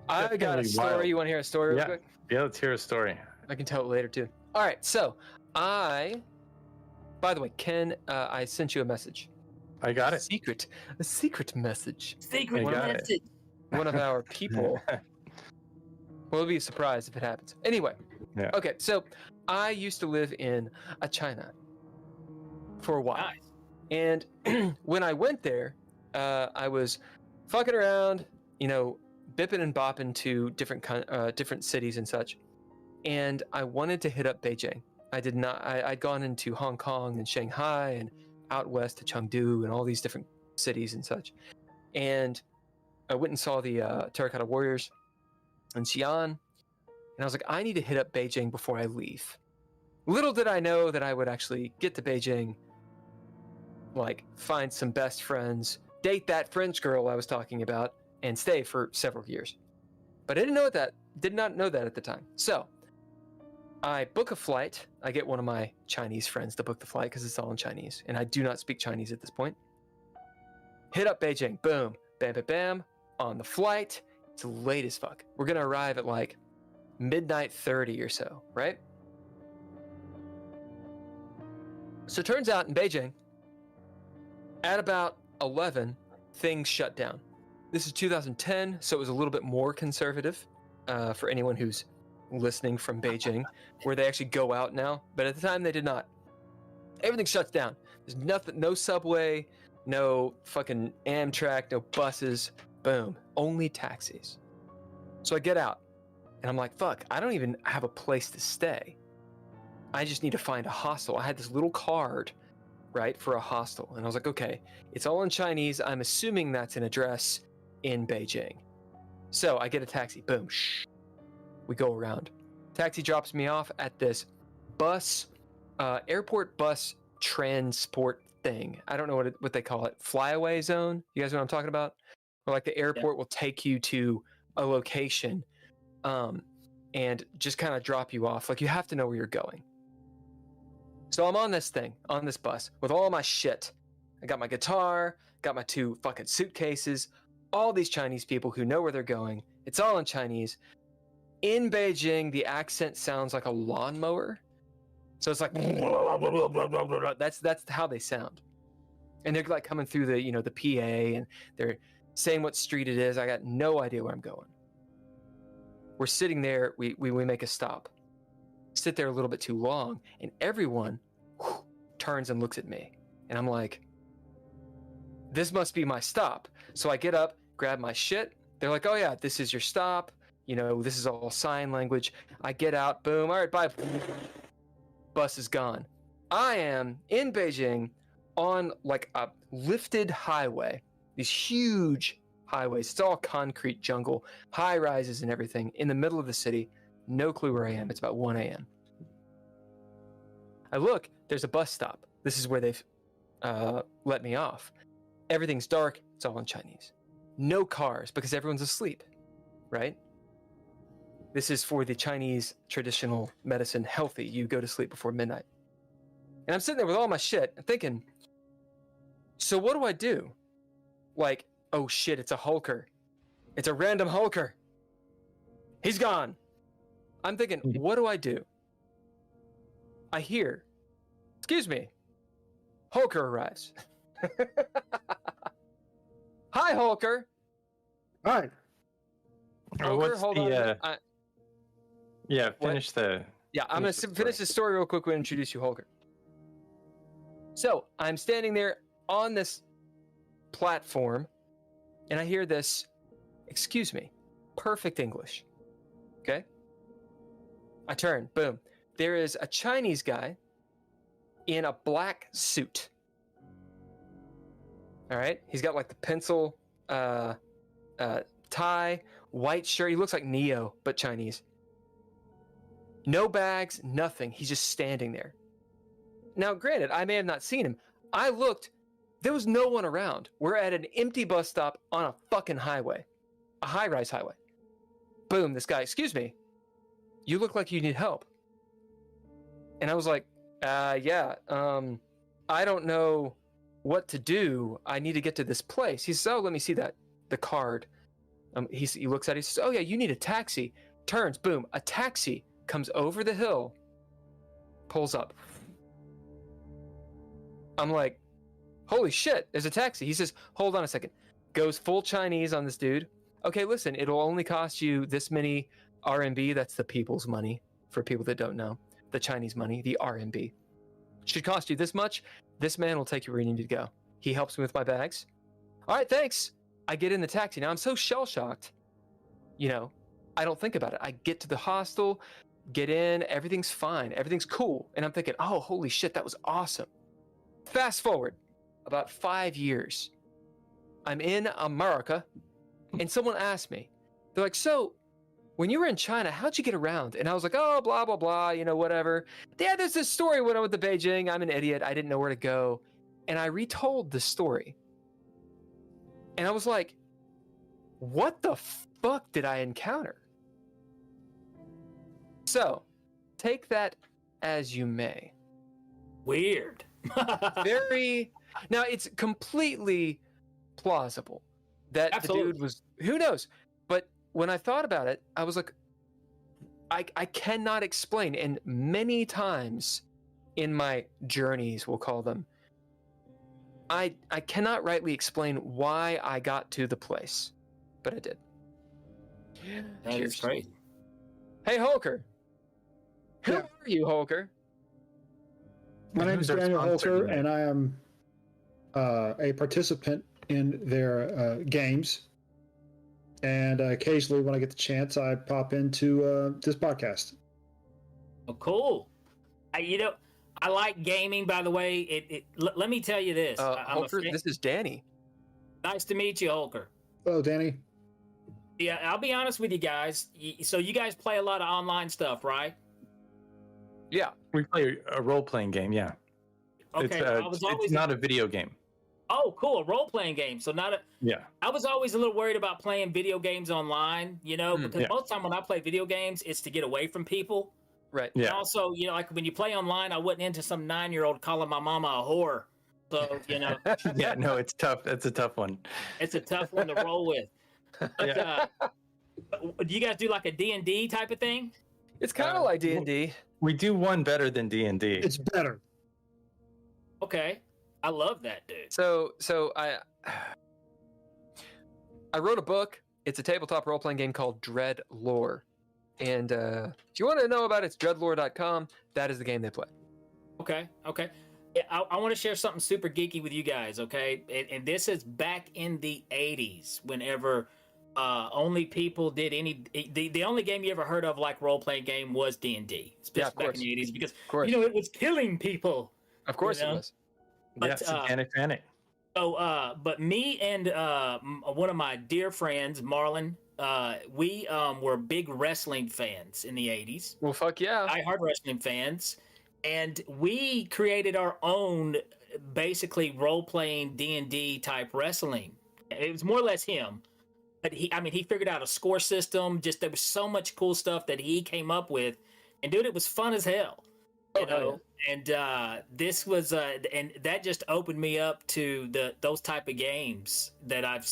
I got a story. Wild. You want to hear a story real quick? Yeah, let's hear a story. I can tell it later too. All right, so by the way, Ken, I sent you a message. I got it. A secret message. Secret message. One of our people. We'll be surprised if it happens. Anyway, Okay, so I used to live in China for a while. Nice. And when I went there, I was fucking around, bipping and bopping to different cities and such. And I wanted to hit up Beijing. I did not. I'd gone into Hong Kong and Shanghai and out west to Chengdu and all these different cities and such. And I went and saw the Terracotta Warriors in Xi'an, and I was like, I need to hit up Beijing before I leave. Little did I know that I would actually get to Beijing, like find some best friends, date that French girl I was talking about, and stay for several years. But I did not know that at the time. So I book a flight. I get one of my Chinese friends to book the flight because it's all in Chinese, and I do not speak Chinese at this point. Hit up Beijing. Boom. Bam, bam, bam. On the flight. It's late as fuck. We're going to arrive at like midnight 30 or so, right? So it turns out in Beijing, at about 11, things shut down. This is 2010, so it was a little bit more conservative for anyone who's listening from Beijing, where they actually go out now. But at the time, they did not. Everything shuts down. There's nothing, no subway, no fucking Amtrak, no buses. Boom. Only taxis. So I get out, and I'm like, fuck, I don't even have a place to stay. I just need to find a hostel. I had this little card, right, for a hostel. And I was like, okay, it's all in Chinese. I'm assuming that's an address in Beijing. So I get a taxi. Boom. Shh. We go around. Taxi drops me off at this bus, airport bus transport thing. I don't know what they call it. Flyaway zone. You guys know what I'm talking about? Where like the airport will take you to a location and just kind of drop you off. Like you have to know where you're going. So I'm on this thing, on this bus with all my shit. I got my guitar, got my 2 fucking suitcases, all these Chinese people who know where they're going. It's all in Chinese. In Beijing, the accent sounds like a lawnmower. So it's like, that's how they sound. And they're like coming through the, the PA, and they're saying what street it is. I got no idea where I'm going. We're sitting there, we make a stop. Sit there a little bit too long, and everyone turns and looks at me. And I'm like, this must be my stop. So I get up, grab my shit. They're like, oh yeah, this is your stop. You know, this is all sign language. I get out, boom, all right, bye. Bus is gone. I am in Beijing on like a lifted highway, these huge highways. It's all concrete jungle, high rises and everything in the middle of the city. No clue where I am. It's about 1 a.m. I look, there's a bus stop. This is where they've let me off. Everything's dark. It's all in Chinese. No cars because everyone's asleep, right? This is for the Chinese traditional medicine, healthy. You go to sleep before midnight. And I'm sitting there with all my shit and thinking, so what do I do? Like, oh shit, it's a hulker. It's a random hulker. He's gone. I'm thinking, what do I do? I hear, excuse me, hulker arrives. Hi, hulker. Hi. Hulker, What's hold the, on. Yeah, finish the... Yeah, I'm going to finish this story real quick and introduce you, Hulker. So, I'm standing there on this platform, and I hear this, excuse me, perfect English. Okay? I turn, boom. There is a Chinese guy in a black suit. All right? He's got like the pencil tie, white shirt. He looks like Neo, but Chinese. No bags, nothing. He's just standing there. Now, granted, I may have not seen him. I looked. There was no one around. We're at an empty bus stop on a fucking highway. A high-rise highway. Boom, this guy, excuse me. You look like you need help. And I was like, yeah, I don't know what to do. I need to get to this place. He says, oh, let me see that. The card. He looks at it. He says, oh, yeah, you need a taxi. Turns, boom, a taxi comes over the hill, pulls up. I'm like, holy shit, there's a taxi. He says, hold on a second. Goes full Chinese on this dude. Okay, listen, it'll only cost you this many RMB. That's the people's money, for people that don't know. The Chinese money, the RMB. Should cost you this much. This man will take you where you need to go. He helps me with my bags. All right, thanks. I get in the taxi. Now, I'm so shell-shocked. You know, I don't think about it. I get to the hostel, get in, everything's fine. Everything's cool. And I'm thinking, oh, holy shit, that was awesome. Fast forward about 5 years. I'm in America, and someone asked me, they're like, so when you were in China, how'd you get around? And I was like, oh, blah, blah, blah, you know, whatever. Yeah, there's this story when I went to Beijing. I'm an idiot. I didn't know where to go. And I retold the story. And I was like, what the fuck did I encounter? So, take that as you may. Weird. Very. Now, it's completely plausible that Absolutely. the dude was. Who knows? But when I thought about it, I was like, I cannot explain. And many times in my journeys, we'll call them, I cannot rightly explain why I got to the place, but I did. That is great. Hey, Holker. Who are you, Holker? My name is Who's our Daniel sponsor Holker, tonight? and I am a participant in their games. And occasionally, when I get the chance, I pop into this podcast. Oh, cool. I like gaming, by the way. Let me tell you this. Holker, this is Danny. Nice to meet you, Holker. Hello, Danny. Yeah, I'll be honest with you guys. So you guys play a lot of online stuff, right? Yeah. We play a role-playing game, yeah. Okay. It's not a video game. Oh, cool. A role-playing game. So not a... Yeah. I was always a little worried about playing video games online, you know, because yeah. most time when I play video games, it's to get away from people. Right. And Yeah. also, you know, like when you play online, I wasn't into some 9-year-old calling my mama a whore. So, you know. Yeah, no, it's tough. It's a tough one. It's a tough one to roll with. But, do you guys do like a D&D type of thing? It's kind of like D&D. We do one better than D&D. It's better. Okay. I love that, dude. So I wrote a book. It's a tabletop role-playing game called DreadLore. And if you want to know about it, it's DreadLore.com. That is the game they play. Okay. Yeah, I want to share something super geeky with you guys, okay? And this is back in the 80s, whenever only people did any... The only game you ever heard of like role-playing game was D&D, especially back in the 80s, because, it was killing people. Of course it was. But, satanic panic. So, but me and one of my dear friends, Marlon, we were big wrestling fans in the 80s. Well, fuck yeah. Die-hard wrestling fans. And we created our own, basically, role-playing D&D type wrestling. It was more or less him. But he figured out a score system. Just there was so much cool stuff that he came up with. And, dude, it was fun as hell. You know? And this was, and that just opened me up to those type of games that I've,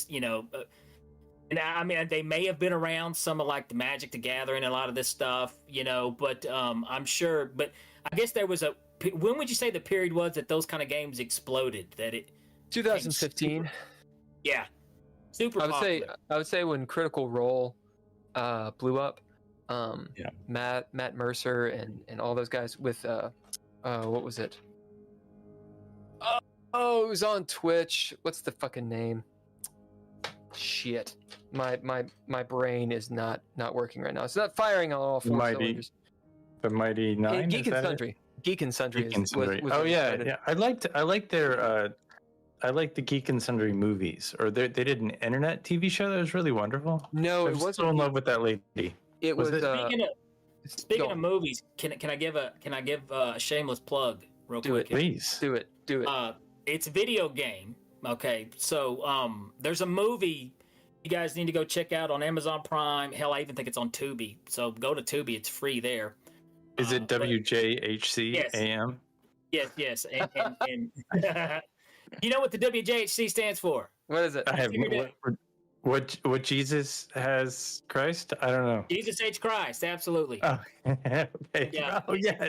and I mean, they may have been around, some of like the Magic the Gathering, a lot of this stuff, but I'm sure, but I guess there was when would you say the period was that those kind of games exploded? That it 2015. Yeah. Super I would say when Critical Role blew up. Matt Mercer and all those guys with what was it? Oh, it was on Twitch. What's the fucking name? Shit. My brain is not working right now. It's not firing on all four cylinders. The Mighty Nine. Geek and Sundry. Geek and Sundry. Oh yeah. I liked their I like the Geek and Sundry movies. Or they did an internet TV show that was really wonderful. No, it wasn't. So in love with that lady. It was. Speaking of movies, can I give a shameless plug real quick? Please do it. It's a video game. Okay, so there's a movie you guys need to go check out on Amazon Prime. Hell, I even think it's on Tubi. So go to Tubi; it's free there. Is it WJHC AM? Yes, and you know what the WJHC stands for? What is it? I have what Jesus has Christ? I don't know. Jesus H Christ, absolutely. Oh, okay. Yeah. Oh yeah.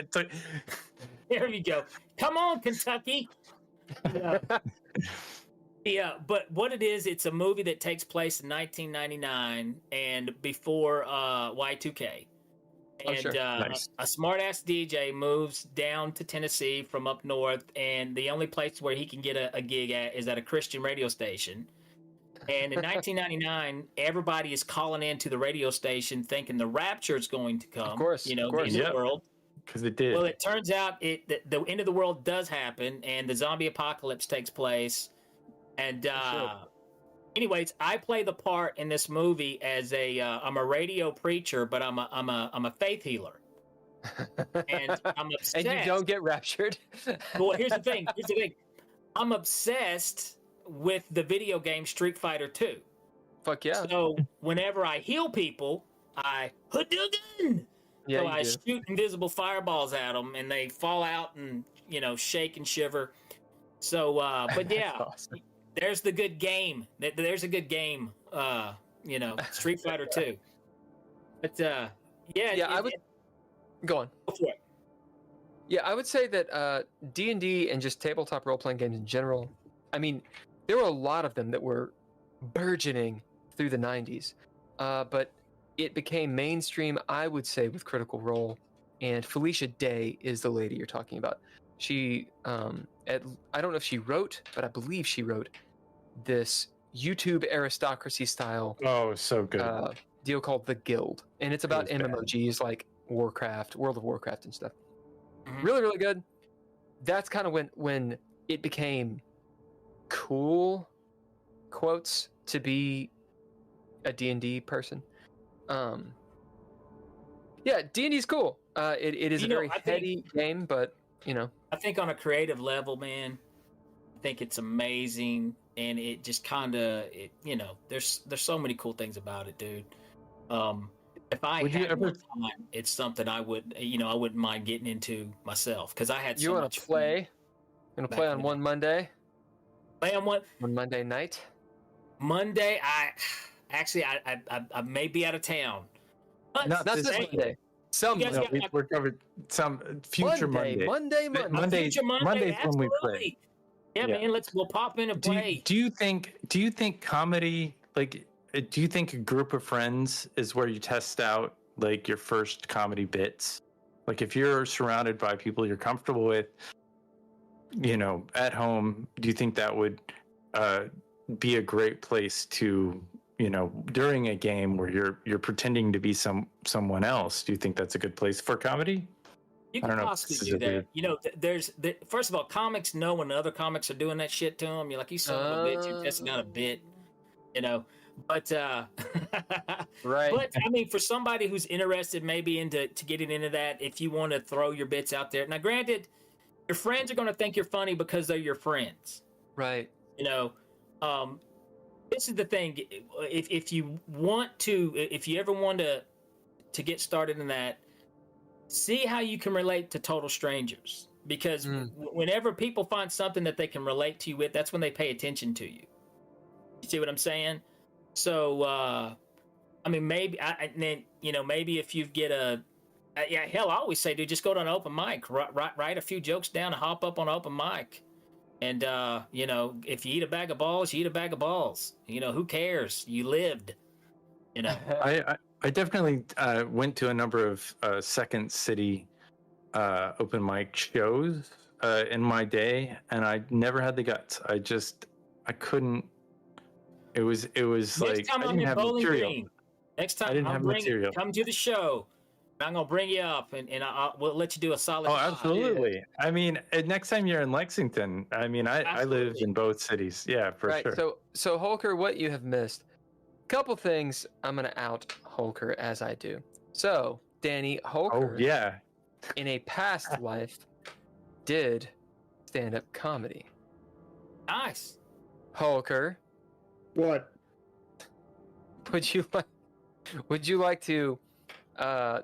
There you go. Come on, Kentucky. Yeah, but what it is, it's a movie that takes place in 1999 and before Y2K. And nice. A smart-ass DJ moves down to Tennessee from up north, and the only place where he can get a gig at is at a Christian radio station. And in 1999, everybody is calling into the radio station thinking the rapture is going to come. Of course, the end of the world. Because it did. Well, it turns out the end of the world does happen, and the zombie apocalypse takes place. And anyways, I play the part in this movie as I'm a radio preacher, but I'm a faith healer. And I'm obsessed. And you don't get raptured. Well, here's the thing. I'm obsessed with the video game Street Fighter 2. Fuck yeah. So whenever I heal people, I Hadouken! Yeah, so I shoot invisible fireballs at them, and they fall out and, shake and shiver. So, but yeah, awesome. There's the good game. There's a good game, Street Fighter 2. But, I would... Go on. Go for it. Yeah, I would say that D&D and just tabletop role-playing games in general, I mean, there were a lot of them that were burgeoning through the 90s. But it became mainstream, I would say, with Critical Role. And Felicia Day is the lady you're talking about. She, I don't know if she wrote, but I believe she wrote this YouTube aristocracy style. Oh, so good. Deal called The Guild. And it's about MMOGs like Warcraft, World of Warcraft and stuff. Mm-hmm. Really, really good. That's kind of when it became cool, quotes, to be a D&D person. Yeah, D&D is cool. It is a very heady game, but I think on a creative level, man, I think it's amazing, and it just kind of, there's so many cool things about it, dude. If I had more time, it's something I would, I wouldn't mind getting into myself, because I had so much fun. You want to play on one Monday? Play on what? One Monday night? Monday, I may be out of town. But not this Monday. We're covered some future Monday. Monday's when we play. Yeah, man, we'll pop in and play. Do you think comedy, like, do you think a group of friends is where you test out like your first comedy bits? Like if you're surrounded by people you're comfortable with, at home, do you think that would be a great place to, during a game where you're pretending to be someone else? Do you think that's a good place for comedy? You can possibly do that. First of all, comics know when other comics are doing that shit to them. You're like, you son of a bitch, you're testing out a bit, But right. But I mean, for somebody who's interested, maybe into getting into that, if you want to throw your bits out there. Now, granted, your friends are going to think you're funny because they're your friends, right? This is the thing. If you ever want to get started in that, see how you can relate to total strangers, because whenever people find something that they can relate to you with, that's when they pay attention to you. You see what I'm saying? So, I mean, maybe, maybe if you get hell, I always say, dude, just go to an open mic, write a few jokes down, and hop up on an open mic. And, if you eat a bag of balls, you eat a bag of balls. Who cares? You lived, I definitely went to a number of Second City open mic shows in my day, and I never had the guts. I couldn't. It was Next like time I didn't have material. Green. Next time I didn't have material. Come to the show. I'm gonna bring you up, and we'll let you do a solid. Oh, absolutely. Yeah. I mean, next time you're in Lexington, I mean, I live in both cities. Yeah, for sure. So Holker, what you have missed. Couple things I'm gonna out Holker as I do. So, Danny, Holker, in a past life, did stand-up comedy. Nice. Holker, what? Would you like to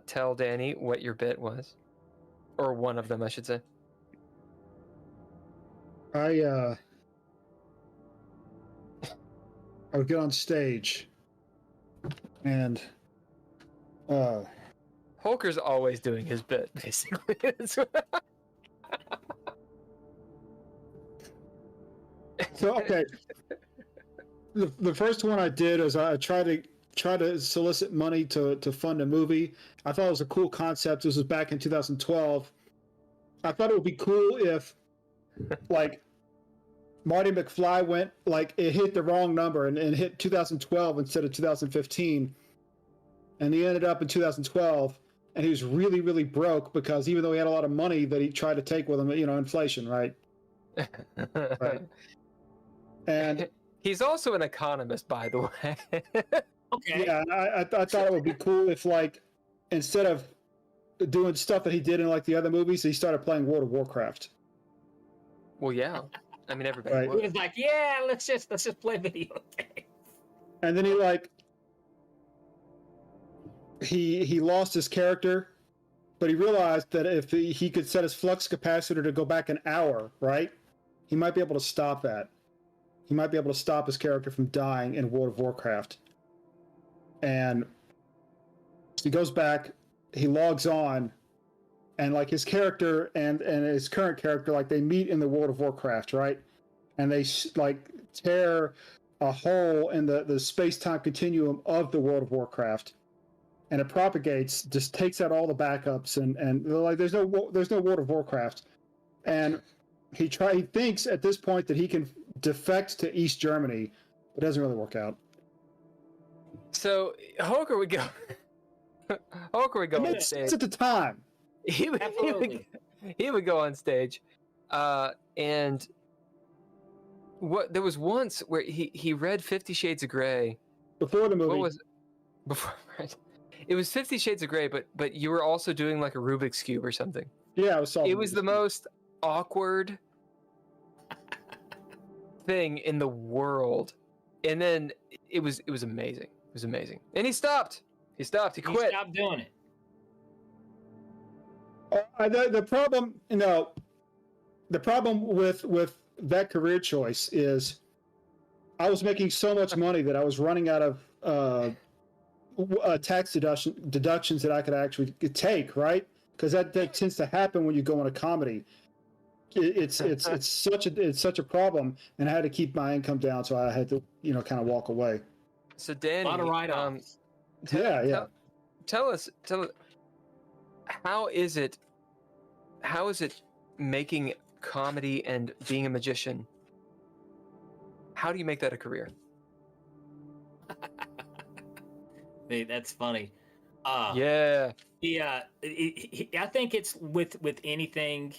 tell Danny what your bit was, or one of them, I should say? I would get on stage, and Holker's always doing his bit, basically. So okay, the first one I did is I tried to solicit money to fund a movie. I thought it was a cool concept. This was back in 2012. I thought it would be cool if, like, Marty McFly went, like, it hit the wrong number and hit 2012 instead of 2015. And he ended up in 2012, and he was really, really broke because even though he had a lot of money that he tried to take with him, inflation, right? Right. And he's also an economist, by the way. Okay. Yeah, I thought it would be cool if, like, instead of doing stuff that he did in, like, the other movies, he started playing World of Warcraft. Well, yeah. I mean, everybody right. would. He was like, yeah, let's just play video games. And then he lost his character, but he realized that if he could set his flux capacitor to go back an hour, right, he might be able to stop that. He might be able to stop his character from dying in World of Warcraft. And he goes back, he logs on, and, like, his character and his current character, like, they meet in the World of Warcraft, right? And they, like, tear a hole in the space-time continuum of the World of Warcraft. And it propagates, just takes out all the backups, and like, there's no World of Warcraft. And he thinks at this point that he can defect to East Germany, but it doesn't really work out. So Holker would go. On stage. It's at the time. He would go on stage, and there was once where he read 50 Shades of Grey before the movie. What was it? Before, right? It was 50 Shades of Grey, but you were also doing, like, a Rubik's Cube or something. Yeah, it was the most awkward thing in the world, and then it was amazing. It was amazing, and he stopped. He quit. He stopped doing it. The problem with that career choice is I was making so much money that I was running out of tax deductions that I could actually take, right? Because that tends to happen when you go into comedy. It's such a problem, and I had to keep my income down, so I had to kind of walk away. So Danny, a lot of write-offs. Tell us, how is it making comedy and being a magician. How do you make that a career? Hey, that's funny. Yeah. I think it's with anything,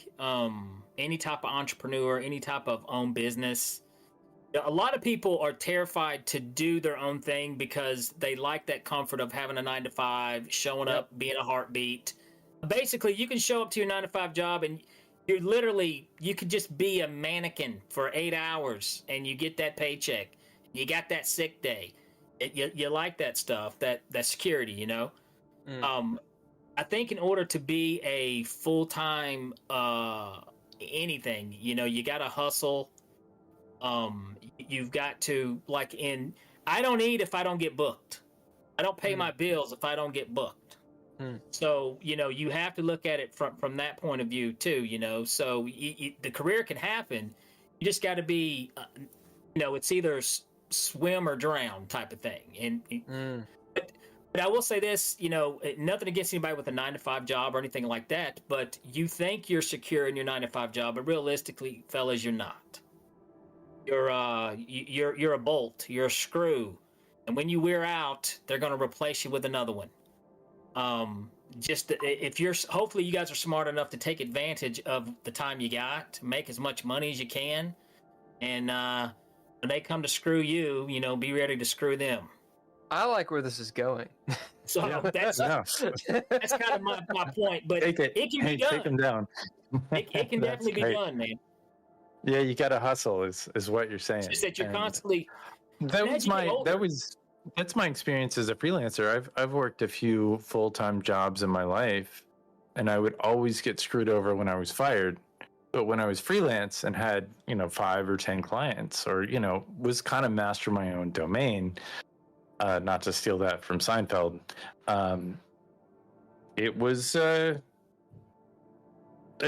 any type of entrepreneur, any type of own business. A lot of people are terrified to do their own thing because they like that comfort of having a 9-to-5, showing up, being a heartbeat. Basically, you can show up to your 9-to-5 job and you could just be a mannequin for 8 hours and you get that paycheck. You got that sick day. You like that stuff, that security, you know? I think in order to be a full-time anything, you know, you got to hustle. You've got to, I don't eat if I don't get booked. I don't pay my bills if I don't get booked. So, you know, you have to look at it from that point of view too, you know. So the career can happen. You just got to be, you know, it's either swim or drown type of thing. But I will say this, you know, nothing against anybody with a 9-to-5 job or anything like that, but you think you're secure in your 9-to-5 job, but realistically, fellas, you're not. You're a bolt, you're a screw, and when you wear out, they're going to replace you with another one. Hopefully you guys are smart enough to take advantage of the time you got, make as much money as you can, and when they come to screw you, you know, be ready to screw them. I like where this is going. So that's kind of my point, but it can be done. Take them down. It can definitely be done, man. Yeah, you got to hustle, is what you're saying. It's just that you're constantly. That's my experience as a freelancer. I've worked a few full-time jobs in my life, and I would always get screwed over when I was fired. But when I was freelance and had, you know, 5 or 10 clients, or, you know, was kind of master my own domain. Not to steal that from Seinfeld, it was a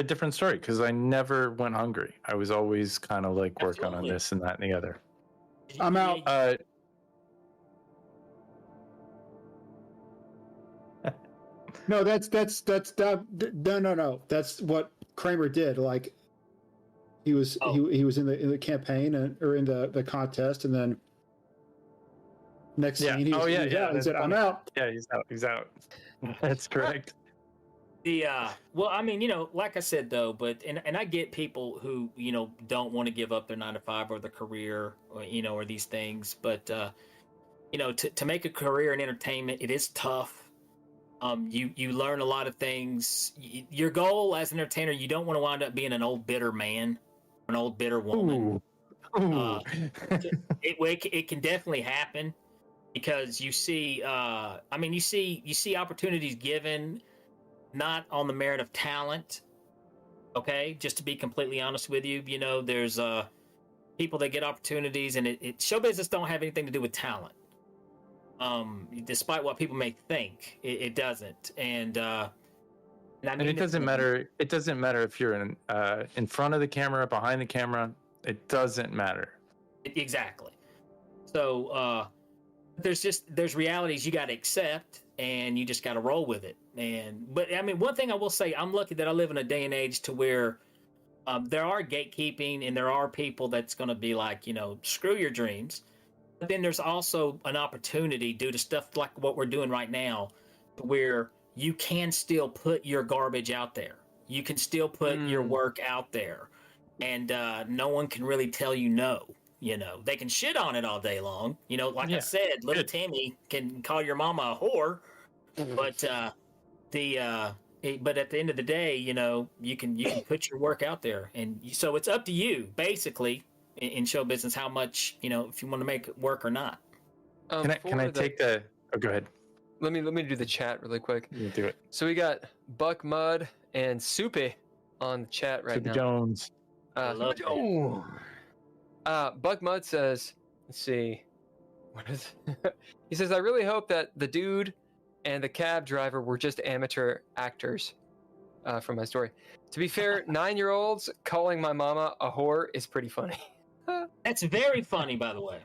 different story because I never went hungry. I was always kind of like working on this and that and the other. I'm out. No, no. That's what Kramer did. Like he was he was in the campaign or in the contest, and then. Next scene, he said, "I'm out." Yeah, he's out. That's correct. Well, I mean, you know, like I said though, but and I get people who, you know, don't want to give up their 9-to-5 or their career, or, you know, or these things, but you know, to make a career in entertainment, it is tough. You learn a lot of things. Your goal as an entertainer, you don't want to wind up being an old bitter man, or an old bitter woman. Ooh. It can definitely happen. Because you see, you see opportunities given, not on the merit of talent. Okay, just to be completely honest with you, you know, there's people that get opportunities, and show business don't have anything to do with talent. Despite what people may think, it doesn't, and it doesn't matter. It doesn't matter if you're in front of the camera, behind the camera. It doesn't matter. Exactly. So. There's realities you got to accept, and you just got to roll with it. But I mean, one thing I will say, I'm lucky that I live in a day and age to where there are gatekeeping, and there are people that's going to be like, you know, screw your dreams. But then there's also an opportunity due to stuff like what we're doing right now, where you can still put your garbage out there. You can still put your work out there, and no one can really tell you no. You know, they can shit on it all day long. You know, like I said, little Timmy can call your mama a whore, but but at the end of the day, you know, you can put your work out there, and so it's up to you, basically, in show business, how much, you know, if you want to make it work or not. Can I take the? Oh, go ahead. Let me do the chat really quick. You do it. So we got Buck Mud and Soupy on the chat right now. Jones. I love it. Buck Mud says, let's see, what is he says, I really hope that the dude and the cab driver were just amateur actors from my story. To be fair, 9-year-olds calling my mama a whore is pretty funny. That's very funny, by the way.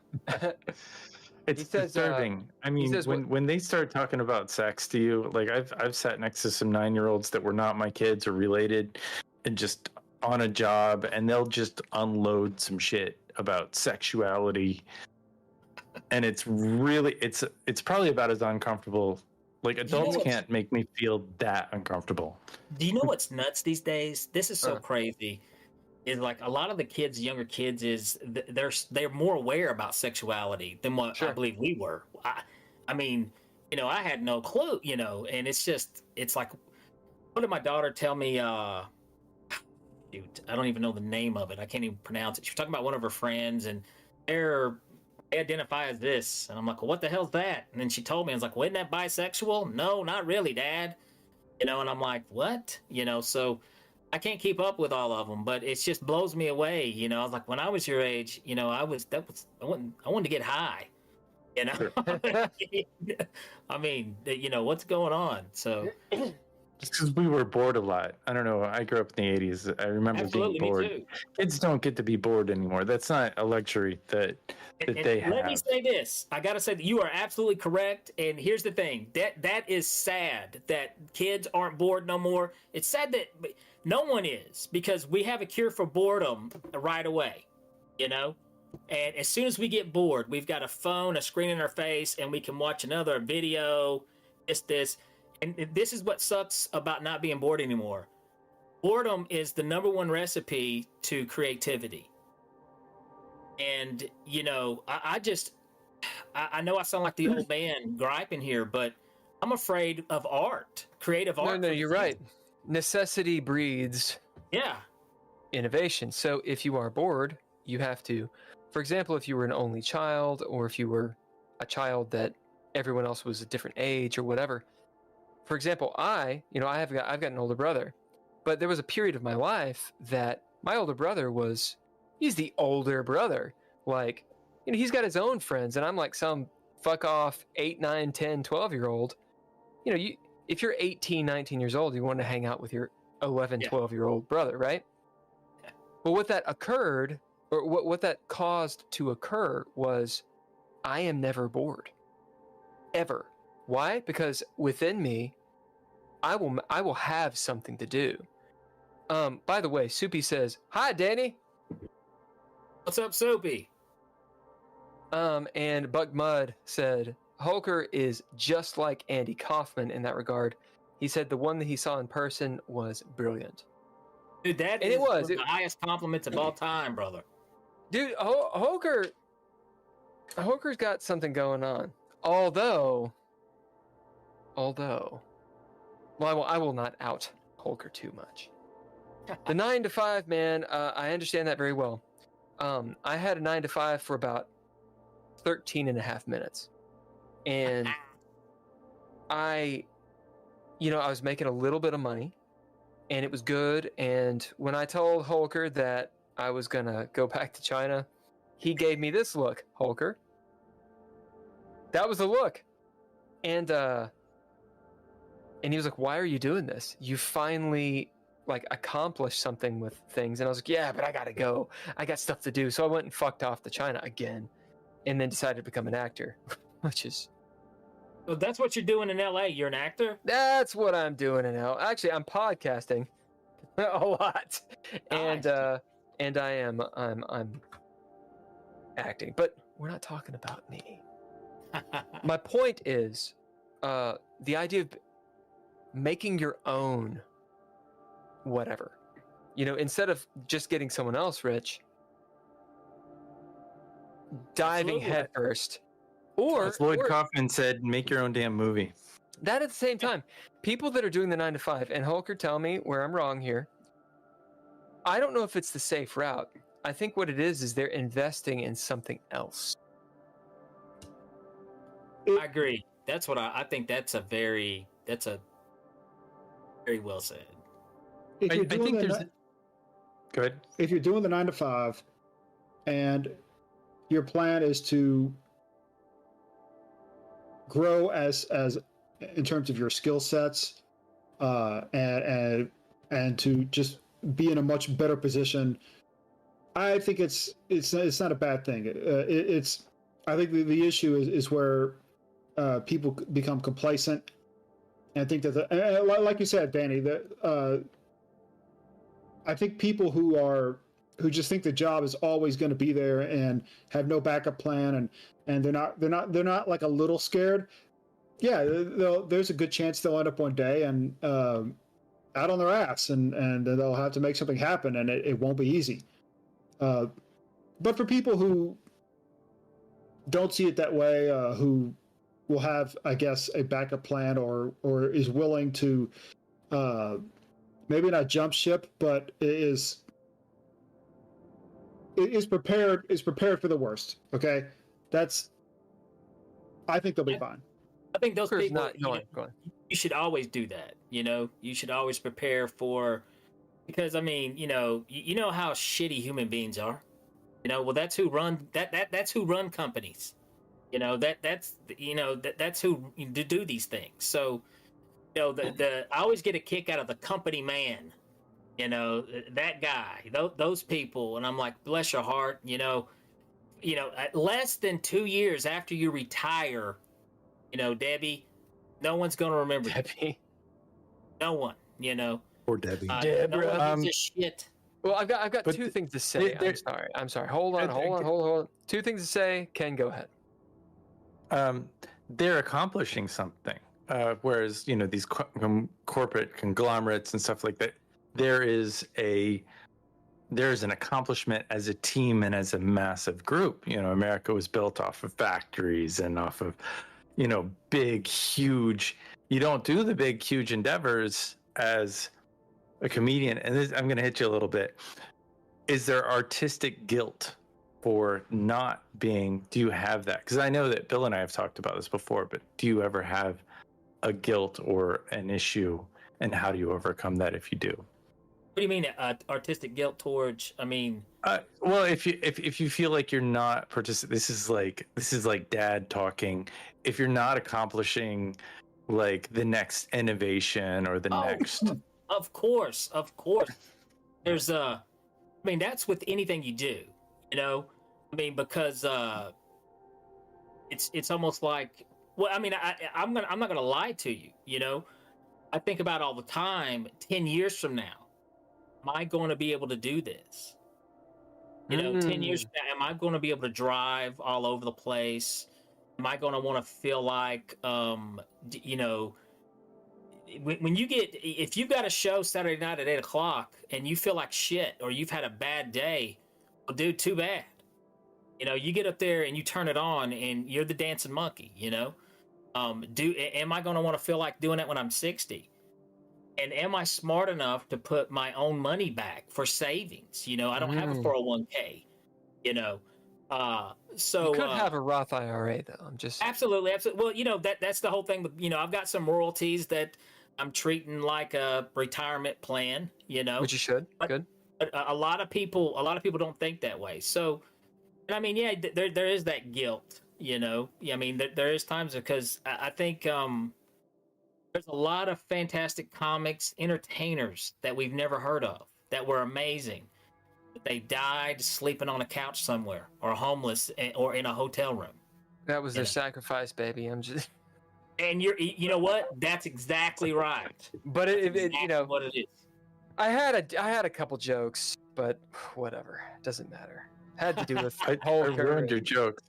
It's disturbing. I mean, when they start talking about sex to you, like I've sat next to some 9-year-olds that were not my kids or related, and just on a job and they'll just unload some shit about sexuality, and it's probably about as uncomfortable. Like, adults can't make me feel that uncomfortable. Do you know what's nuts these days? This is so crazy. Is like a lot of the kids, younger kids, is they're more aware about sexuality than what I believe we were. I mean, you know, I had no clue, you know, and it's like, what did my daughter tell me? Dude, I don't even know the name of it. I can't even pronounce it. She was talking about one of her friends, and they identify as this, and I'm like, well, what the hell's that? And then she told me, I was like, well, isn't that bisexual? No, not really, Dad. You know, and I'm like, what? You know, so I can't keep up with all of them, but it just blows me away. You know, I was like, when I was your age, you know, I wanted to get high. You know, I mean, you know, what's going on? So, just because we were bored a lot. I don't know. I grew up in the 80s. I remember being bored. Me too. Kids don't get to be bored anymore. That's not a luxury that they have. Let me say this. I got to say that you are absolutely correct. And here's the thing. That is sad that kids aren't bored no more. It's sad that no one is, because we have a cure for boredom right away, you know? And as soon as we get bored, we've got a phone, a screen in our face, and we can watch another video, this. And this is what sucks about not being bored anymore. Boredom is the number one recipe to creativity. And, you know, I know I sound like the old man griping here, but I'm afraid of art, creative art. No, you're right. Necessity breeds innovation. So if you are bored, you have to, for example, if you were an only child, or if you were a child that everyone else was a different age or whatever. For example, I've got an older brother, but there was a period of my life that my older brother he's the older brother. Like, you know, he's got his own friends, and I'm like some fuck off 8, 9, 10, 12-year-old. You know, if you're 18, 19 years old, you want to hang out with your 11, 12-year-old brother, right? But what that occurred, or what that caused to occur, was I am never bored. Ever. Why? Because within me, I will have something to do. By the way, Soupy says, "Hi, Danny." What's up, Soupy? And Bug Mud said, Holker is just like Andy Kaufman in that regard. He said the one that he saw in person was brilliant. Dude, it was the highest compliments of all time, brother. Dude, Holker's got something going on. Although, well, I will not out Holker too much. The 9 to 5, man, I understand that very well. I had a 9 to 5 for about 13 and a half minutes. And I was making a little bit of money, and it was good. And when I told Holker that I was going to go back to China, he gave me this look, Holker. That was the look. And he was like, "Why are you doing this? You finally accomplished something with things." And I was like, "Yeah, but I gotta go. I got stuff to do." So I went and fucked off to China again, and then decided to become an actor, which is. Well, that's what you're doing in LA. You're an actor? That's what I'm doing in LA. Actually, I'm podcasting a lot, and I'm acting. But we're not talking about me. My point is, the idea of making your own whatever, instead of just getting someone else rich, diving headfirst. Or as Lloyd Kaufman said, make your own damn movie. That at the same time, people that are doing the 9 to 5, and Holker, tell me where I'm wrong here. I don't know if it's the safe route. I think what it is they're investing in something else. I agree. That's what I think. That's a very well said. If you're I think there's. Go ahead. If you're doing the 9 to 5, and your plan is to grow as in terms of your skill sets, and to just be in a much better position, I think it's not a bad thing. I think the issue is where people become complacent, and I think that like you said, Danny, that I think people who just think the job is always going to be there and have no backup plan, and they're not like a little scared. Yeah, there's a good chance they'll end up one day and out on their ass, and they'll have to make something happen, and it won't be easy. But for people who don't see it that way, who will have, I guess, a backup plan, or is willing to maybe not jump ship, but is prepared for the worst. Okay, I think they'll be fine. I think those people, you should always do that. You should always prepare for, because I mean, you know how shitty human beings are. Well, that's who run that's who run companies. That's who do these things. So, I always get a kick out of the company man. That guy, those people, and I'm like, bless your heart. At less than 2 years after you retire, Debbie, no one's gonna remember Debbie. You. No one, Or Debbie. Deborah. No one gives a shit. Well, I've got two things to say. I'm sorry. Hold on. Two things to say. Ken, go ahead. They're accomplishing something, whereas these corporate conglomerates and stuff like that, there is an accomplishment as a team and as a massive group. America was built off of factories and off of big, huge. You don't do the big, huge endeavors as a comedian. And I'm going to hit you a little bit. Is there artistic guilt for not being? Do you have that? Because I know that Bill and I have talked about this before, but do you ever have a guilt or an issue, and how do you overcome that if you do? What do you mean artistic guilt towards? I mean, well, if you feel like you're not participating, this is like dad talking. If you're not accomplishing like the next innovation or the next, of course, there's I mean, that's with anything you do, I mean, because it's almost like, well, I mean, I'm not gonna lie to you, I think about all the time. 10 years from now, am I going to be able to do this? 10 years from now, am I going to be able to drive all over the place? Am I going to want to feel like, when if you've got a show Saturday night at 8:00 and you feel like shit, or you've had a bad day, well, dude, too bad. You get up there and you turn it on and you're the dancing monkey, am I going to want to feel like doing that when I'm 60? And am I smart enough to put my own money back for savings? I don't have a 401k, so you could have a Roth IRA though. I'm just absolutely. Well, that's the whole thing. But I've got some royalties that I'm treating like a retirement plan. Which you should. Good. But a lot of people don't think that way. So, and I mean, yeah, there is that guilt. I mean, there is times, because I think there's a lot of fantastic comics, entertainers that we've never heard of that were amazing. They died sleeping on a couch somewhere, or homeless, or in a hotel room. That was their sacrifice, baby. I'm just. And you know what? That's exactly right. But what it is. I had a couple jokes, but whatever, doesn't matter. Had to do with I ruined your jokes.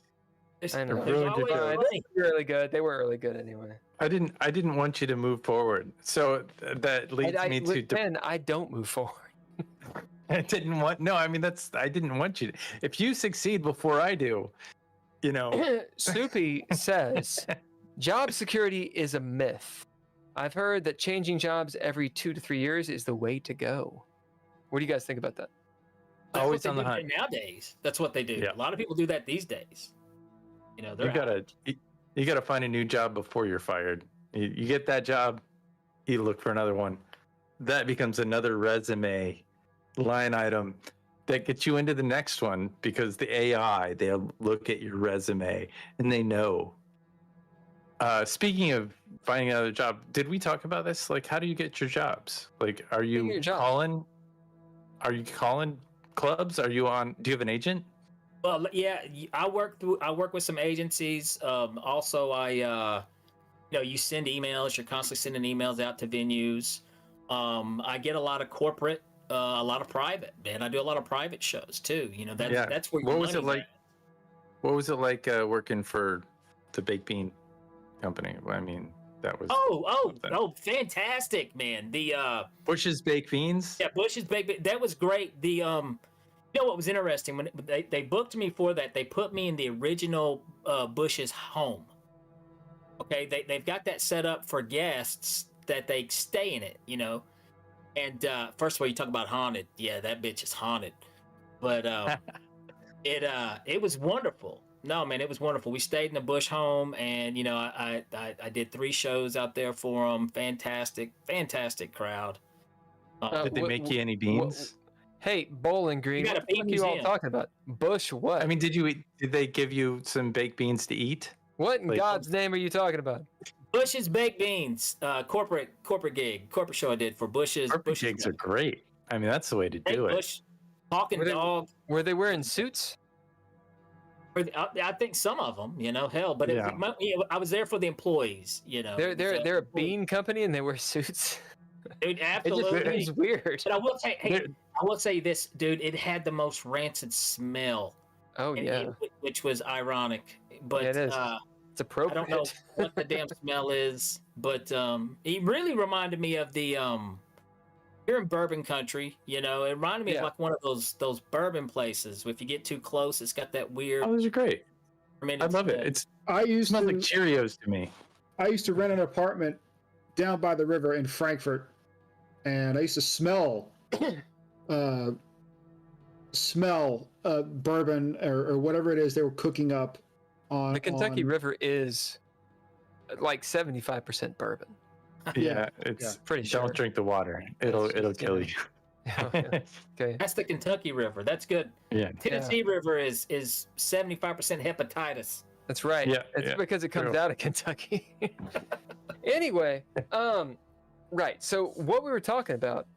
I know. Ruined your jokes. They were really good. They were really good anyway. I didn't want you to move forward. So that leads me to. Ben, I don't move forward. I didn't want you to. If you succeed before I do, Soupy says, job security is a myth. I've heard that changing jobs every 2 to 3 years is the way to go. What do you guys think about that? Always on the hunt. Nowadays, that's what they do. Yeah. A lot of people do that these days. You gotta find a new job before you're fired. You get that job, you look for another one. That becomes another resume line item that gets you into the next one, because the AI, they'll look at your resume and they know. Speaking of finding another job, did we talk about this? Like, how do you get your jobs? Like, are you calling clubs? Do you have an agent? Well, yeah, I work with some agencies. Also, you send emails. You're constantly sending emails out to venues. I get a lot of corporate a lot of private, man. I do a lot of private shows too. You know, that's where what was it like? What was it like working for the baked bean company? I mean, that was fantastic, man. The Bush's Baked Beans. Yeah, Bush's Baked Beans. That was great. The you know what was interesting when they booked me for that? They put me in the original Bush's home. Okay, they've got that set up for guests that they stay in it, you know. And first of all, you talk about haunted. Yeah, that bitch is haunted. But it was wonderful. No, man, it was wonderful. We stayed in the Bush home, and you know, I did 3 shows out there for them. Fantastic crowd. Did they make you any beans? Hey, Bowling Green, what are you all talking about? Bush what? I mean, did they give you some baked beans to eat? What in God's name are you talking about? Bush's Baked Beans, corporate show I did for Bush's. Corporate gigs are great. I mean, that's the way to do it. Bush, talking dog. Were they wearing suits? I think some of them, you know, hell. But I was there for the employees, you know. They're a bean company and they wear suits. Dude, absolutely. It's weird. But I will say this, dude. It had the most rancid smell. Oh yeah, which was ironic. But yeah, it is. It's appropriate. I don't know what the damn smell is, but it really reminded me of the here in bourbon country. You know, it reminded me of like one of those bourbon places. If you get too close, it's got that weird. Oh, those are great. I mean, I love it. It smells like Cheerios to me. I used to rent an apartment down by the river in Frankfurt, and I used to smell bourbon or whatever it is they were cooking up on the Kentucky River is like 75% bourbon. Yeah, it's pretty sure. Don't drink the water. It'll kill you. Okay. That's the Kentucky River. That's good. Yeah. Tennessee River is 75% hepatitis. That's right. Yeah, it's because it comes out of Kentucky. Anyway, right. So what we were talking about,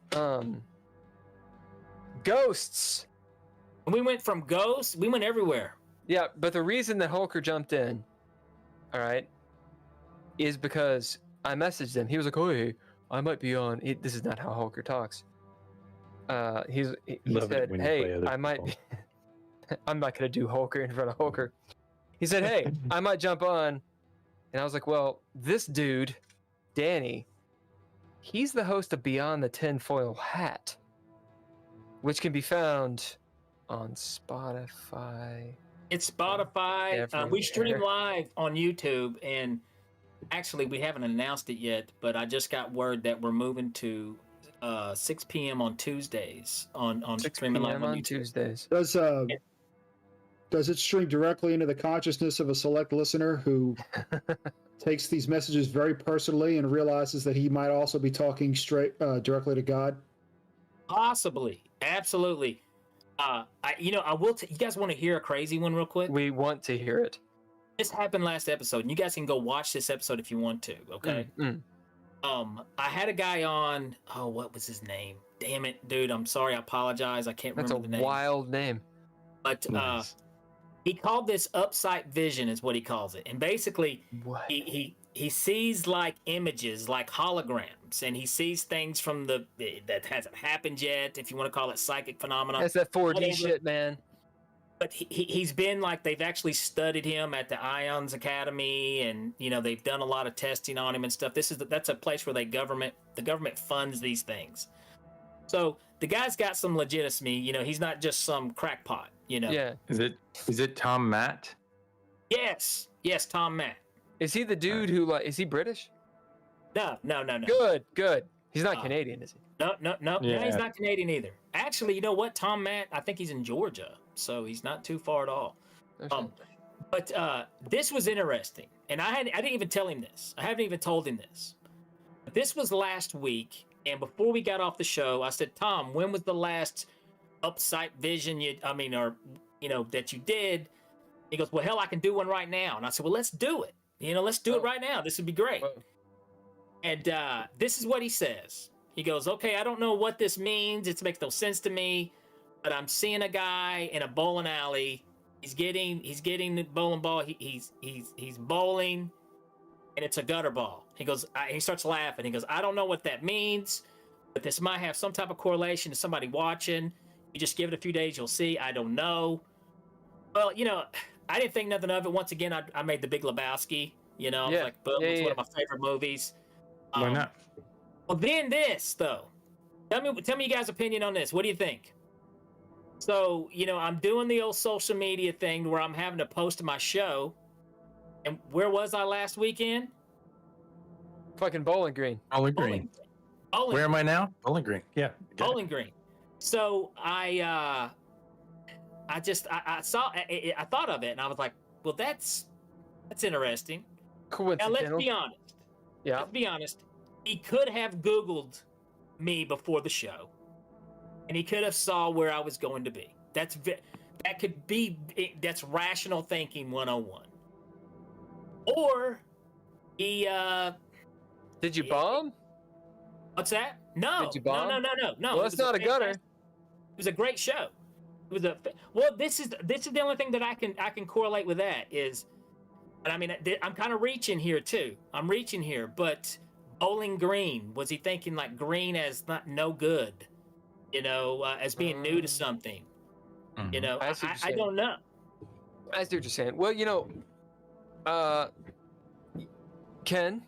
ghosts. We went from ghosts, we went everywhere. Yeah, but the reason that Holker jumped in, all right, is because I messaged him. He was like, "Oh, hey, I might be on." This is not how Holker talks. He said, "Hey, I might be." I'm not gonna do Holker in front of Holker. He said, "Hey, I might jump on," and I was like, "Well, this dude, Danny, he's the host of Beyond the Tinfoil Hat, which can be found on Spotify." It's Spotify. We stream live on YouTube, and actually, we haven't announced it yet, but I just got word that we're moving to 6 p.m. on Tuesdays on 6 streaming live p.m. on on YouTube. Tuesdays. Does it stream directly into the consciousness of a select listener who takes these messages very personally and realizes that he might also be talking straight directly to God? Possibly, absolutely. I will. You guys want to hear a crazy one real quick? We want to hear it. This happened last episode, and you guys can go watch this episode if you want to. Okay. I had a guy on. Oh, what was his name? Damn it, dude! I'm sorry. I apologize. I can't remember the name. That's a wild name. But he called this upside vision, is what he calls it, and basically, he sees like images, like holograms, and he sees things from that hasn't happened yet. If you want to call it psychic phenomena, that's that 4D shit, man. But he's been like, they've actually studied him at the Ions Academy, and you know they've done a lot of testing on him and stuff. That's a place where the government funds these things. So the guy's got some legitimacy. You know, he's not just some crackpot. You know. Yeah. Is it Tom Matt? Yes, Tom Matt. Is he the dude who is he British? No. Good. He's not Canadian, is he? No. Yeah. He's not Canadian either. Actually, you know what? Tom Matt, I think he's in Georgia, so he's not too far at all. But this was interesting, and I didn't even tell him this. I haven't even told him this. But this was last week, and before we got off the show, I said, "Tom, when was the last upsight vision that you did?" He goes, "Well, hell, I can do one right now." And I said, "Well, let's do it. Let's do it right now. This would be great." Whoa. And this is what he says. He goes, "Okay, I don't know what this means. It makes no sense to me, but I'm seeing a guy in a bowling alley. He's getting the bowling ball. He's bowling, and it's a gutter ball." He goes, he starts laughing. He goes, "I don't know what that means, but this might have some type of correlation to somebody watching. You just give it a few days, you'll see. I don't know. Well, I didn't think nothing of it. Once again, I made The Big Lebowski. I was like, boom, it's one of my favorite movies. Why not? Well, then this though. Tell me you guys' opinion on this. What do you think? So, I'm doing the old social media thing where I'm having to post to my show. And where was I last weekend? Fucking Bowling Green. Bowling Green. Where am I now? Bowling Green. Yeah. Bowling Green. So I thought of it and I was like, well, that's interesting. Coincidental. Now let's be honest. Yeah. Let's be honest. He could have Googled me before the show, and he could have saw where I was going to be. That's rational thinking 101. Or he Did you bomb? What's that? No. Did you bomb? No. Well, that's not a gutter. It was a great show. It was this is the only thing that I can correlate with that is, and I mean I'm kind of reaching here too. I'm reaching here, but Bowling Green, was he thinking like green as no good, as being new to something? Mm-hmm. I don't know. I see what you're saying. Well, Ken.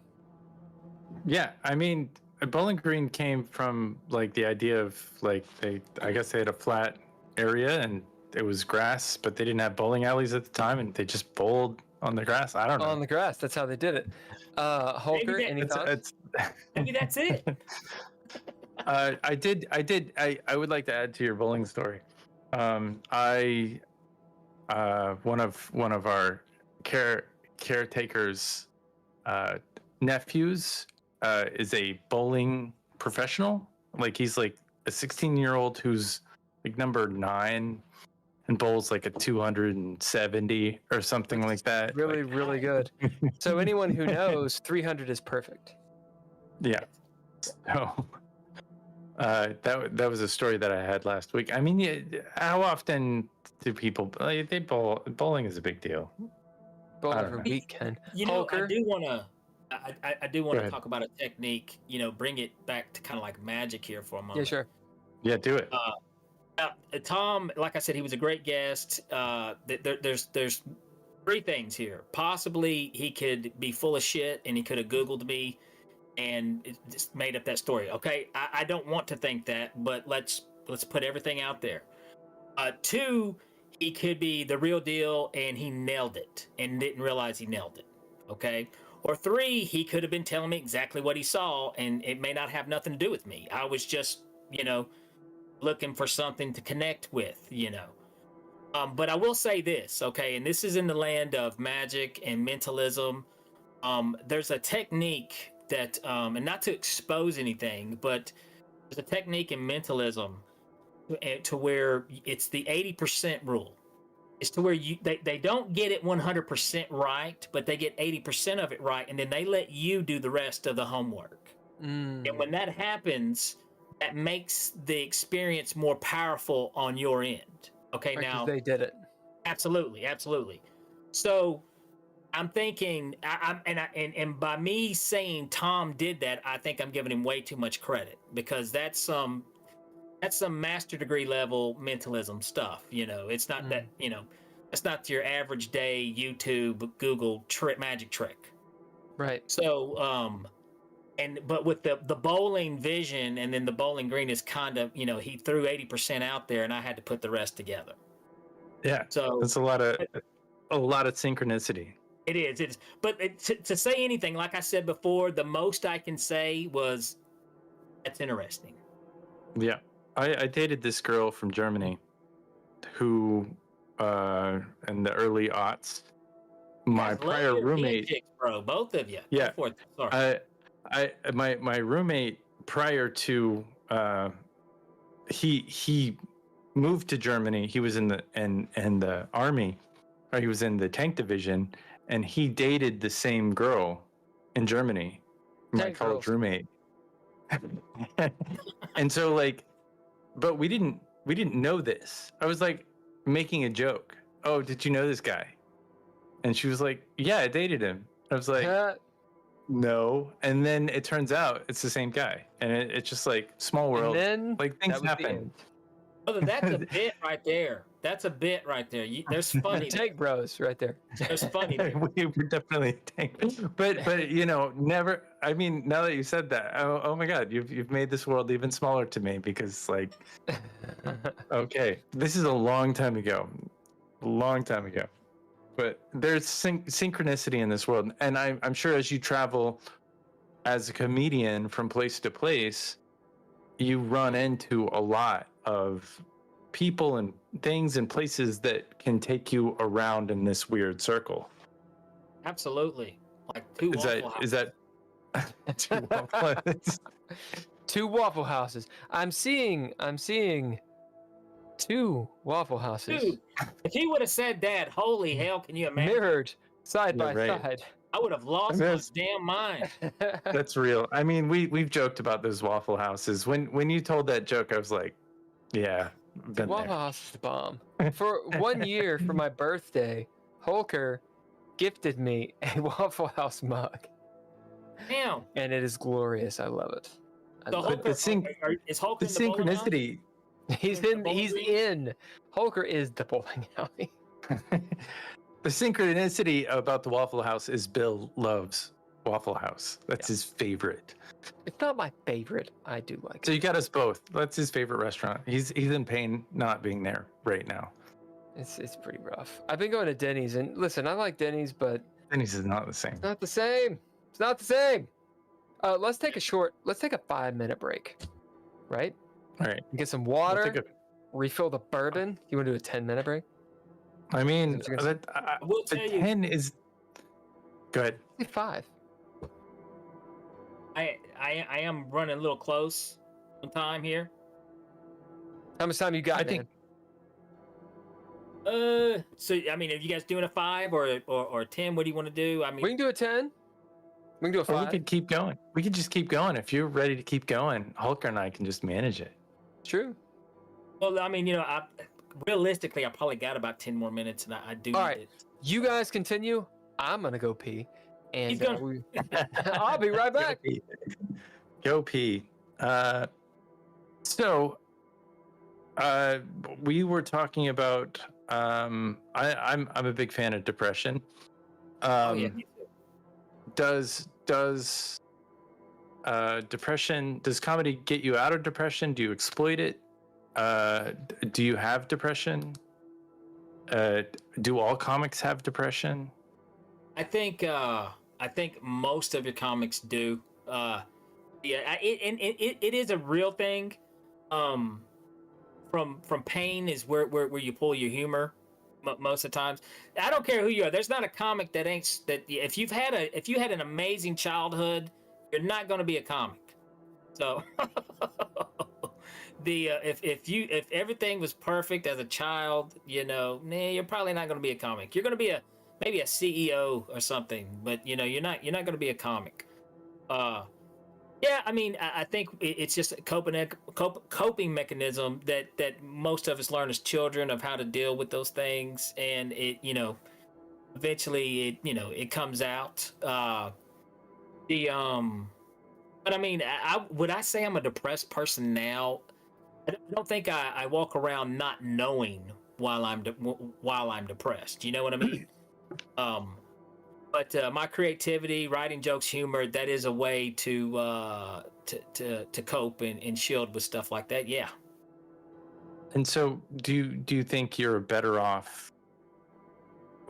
Yeah, I mean, Bowling Green came from like the idea of like I guess they had a flat area and it was grass, but they didn't have bowling alleys at the time, and they just bowled on the grass. I don't know. On the grass. That's how they did it. Holker, any thoughts? Maybe that's it. I would like to add to your bowling story. One of our caretaker's nephews is a bowling professional. Like he's like a 16-year-old who's like number 9 and bowls like a 270 or something like that. Really, really good. So anyone who knows, 300 is perfect. Yeah. So that was a story that I had last week. I mean, how often do people they bowl? Bowling is a big deal. Bowl every weekend. I do want to talk about a technique. Bring it back to kind of like magic here for a moment. Yeah, sure. Yeah, do it. Tom, like I said, he was a great guest. There's 3 things here. Possibly he could be full of shit and he could have Googled me and just made up that story. Okay, I don't want to think that, but let's put everything out there. 2, he could be the real deal and he nailed it and didn't realize he nailed it. Okay. Or 3, he could have been telling me exactly what he saw and it may not have nothing to do with me. I was just, looking for something to connect with, But I will say this, okay, and this is in the land of magic and mentalism. There's a technique that, and not to expose anything, but there's a technique in mentalism to where it's the 80% rule. It's to where they don't get it 100% right, but they get 80% of it right, and then they let you do the rest of the homework. And when that happens, that makes the experience more powerful on your end. Okay, right, now they did it. Absolutely. So I'm thinking, and by me saying Tom did that, I think I'm giving him way too much credit because that's some master degree level mentalism stuff. It's not that it's not your average day YouTube Google magic trick. Right. So but with the bowling vision and then the Bowling Green is kind of, he threw 80% out there and I had to put the rest together. Yeah. So it's a lot of synchronicity. It is. But to say anything, like I said before, the most I can say was that's interesting. Yeah. I dated this girl from Germany who in the early aughts, my prior roommate, chicks, bro, both of you. Yeah. Sorry. My roommate prior to he moved to Germany. He was in the army, or he was in the tank division, and he dated the same girl in Germany, my college roommate. And so but we didn't know this. I was like making a joke. Oh, did you know this guy? And she was like, yeah, I dated him. I was like, no. And then it turns out it's the same guy. And it's just like small world. And then like things happen. Brother, that's a bit right there. That's a bit right there. There's funny. Tank bros right there. There's funny. There. We were definitely tank. But you know, never. I mean, now that you said that, oh my God, you've made this world even smaller to me because like, okay, this is a long time ago, But there's synchronicity in this world, and I'm sure as you travel as a comedian from place to place, you run into a lot of people and things and places that can take you around in this weird circle. Absolutely. Like two Waffle Houses. Is that two Waffle Houses? Two Waffle Houses. I'm seeing two Waffle Houses. Dude, if he would have said that, holy hell, can you imagine? Mirrored side by side. I would have lost my damn mind. That's real. I mean, we've joked about those Waffle Houses. When you told that joke, I was like, yeah, been Waffle there. House is the bomb. For 1 year, for my birthday, Holker gifted me a Waffle House mug. Damn. And it is glorious. I love it. Is Holker the synchronicity. He's in. Holker is the bowling alley. The synchronicity about the Waffle House is Bill loves Waffle House. That's his favorite. It's not my favorite. I do like So it. you got us both. That's his favorite restaurant. He's in pain not being there right now. It's pretty rough. I've been going to Denny's, and listen, I like Denny's, but Denny's is not the same. it's not the same. It's not the same. Let's take a 5-minute break, right? All right. Get some water, refill the bourbon. You want to do a 10-minute break? I mean, I will tell you. 10 is... Go ahead. 5. I am running a little close on time here. How much time you got, man? So I mean, are you guys doing a 5 or 10? What do you want to do? I mean, We can do a 10. We can do a 5. Or we could keep going. We could just keep going. If you're ready to keep going, Hulk and I can just manage it. True. well, I mean, realistically, I probably got about 10 more minutes, and I do. All right. You guys continue. I'm gonna go pee, and I'll be right back. Go pee. So, we were talking about. I'm a big fan of depression. Oh, yeah, me too. Does depression? Does comedy get you out of depression? Do you exploit it? Do you have depression? Do all comics have depression? I think most of your comics do. Yeah, it is a real thing. From pain is where you pull your humor most of the times. I don't care who you are. There's not a comic that ain't that. If you had an amazing childhood, you're not going to be a comic. So if everything was perfect as a child, you're probably not going to be a comic. You're going to be maybe a CEO or something, but you're not going to be a comic. Yeah, I mean, I think it's just a coping mechanism that most of us learn as children of how to deal with those things, and eventually it comes out. But I mean, would I say I'm a depressed person now? I don't think I walk around not knowing while I'm depressed. You know what I mean? But my creativity, writing jokes, humor, that is a way to cope and shield with stuff like that. Yeah. And so do you think you're better off,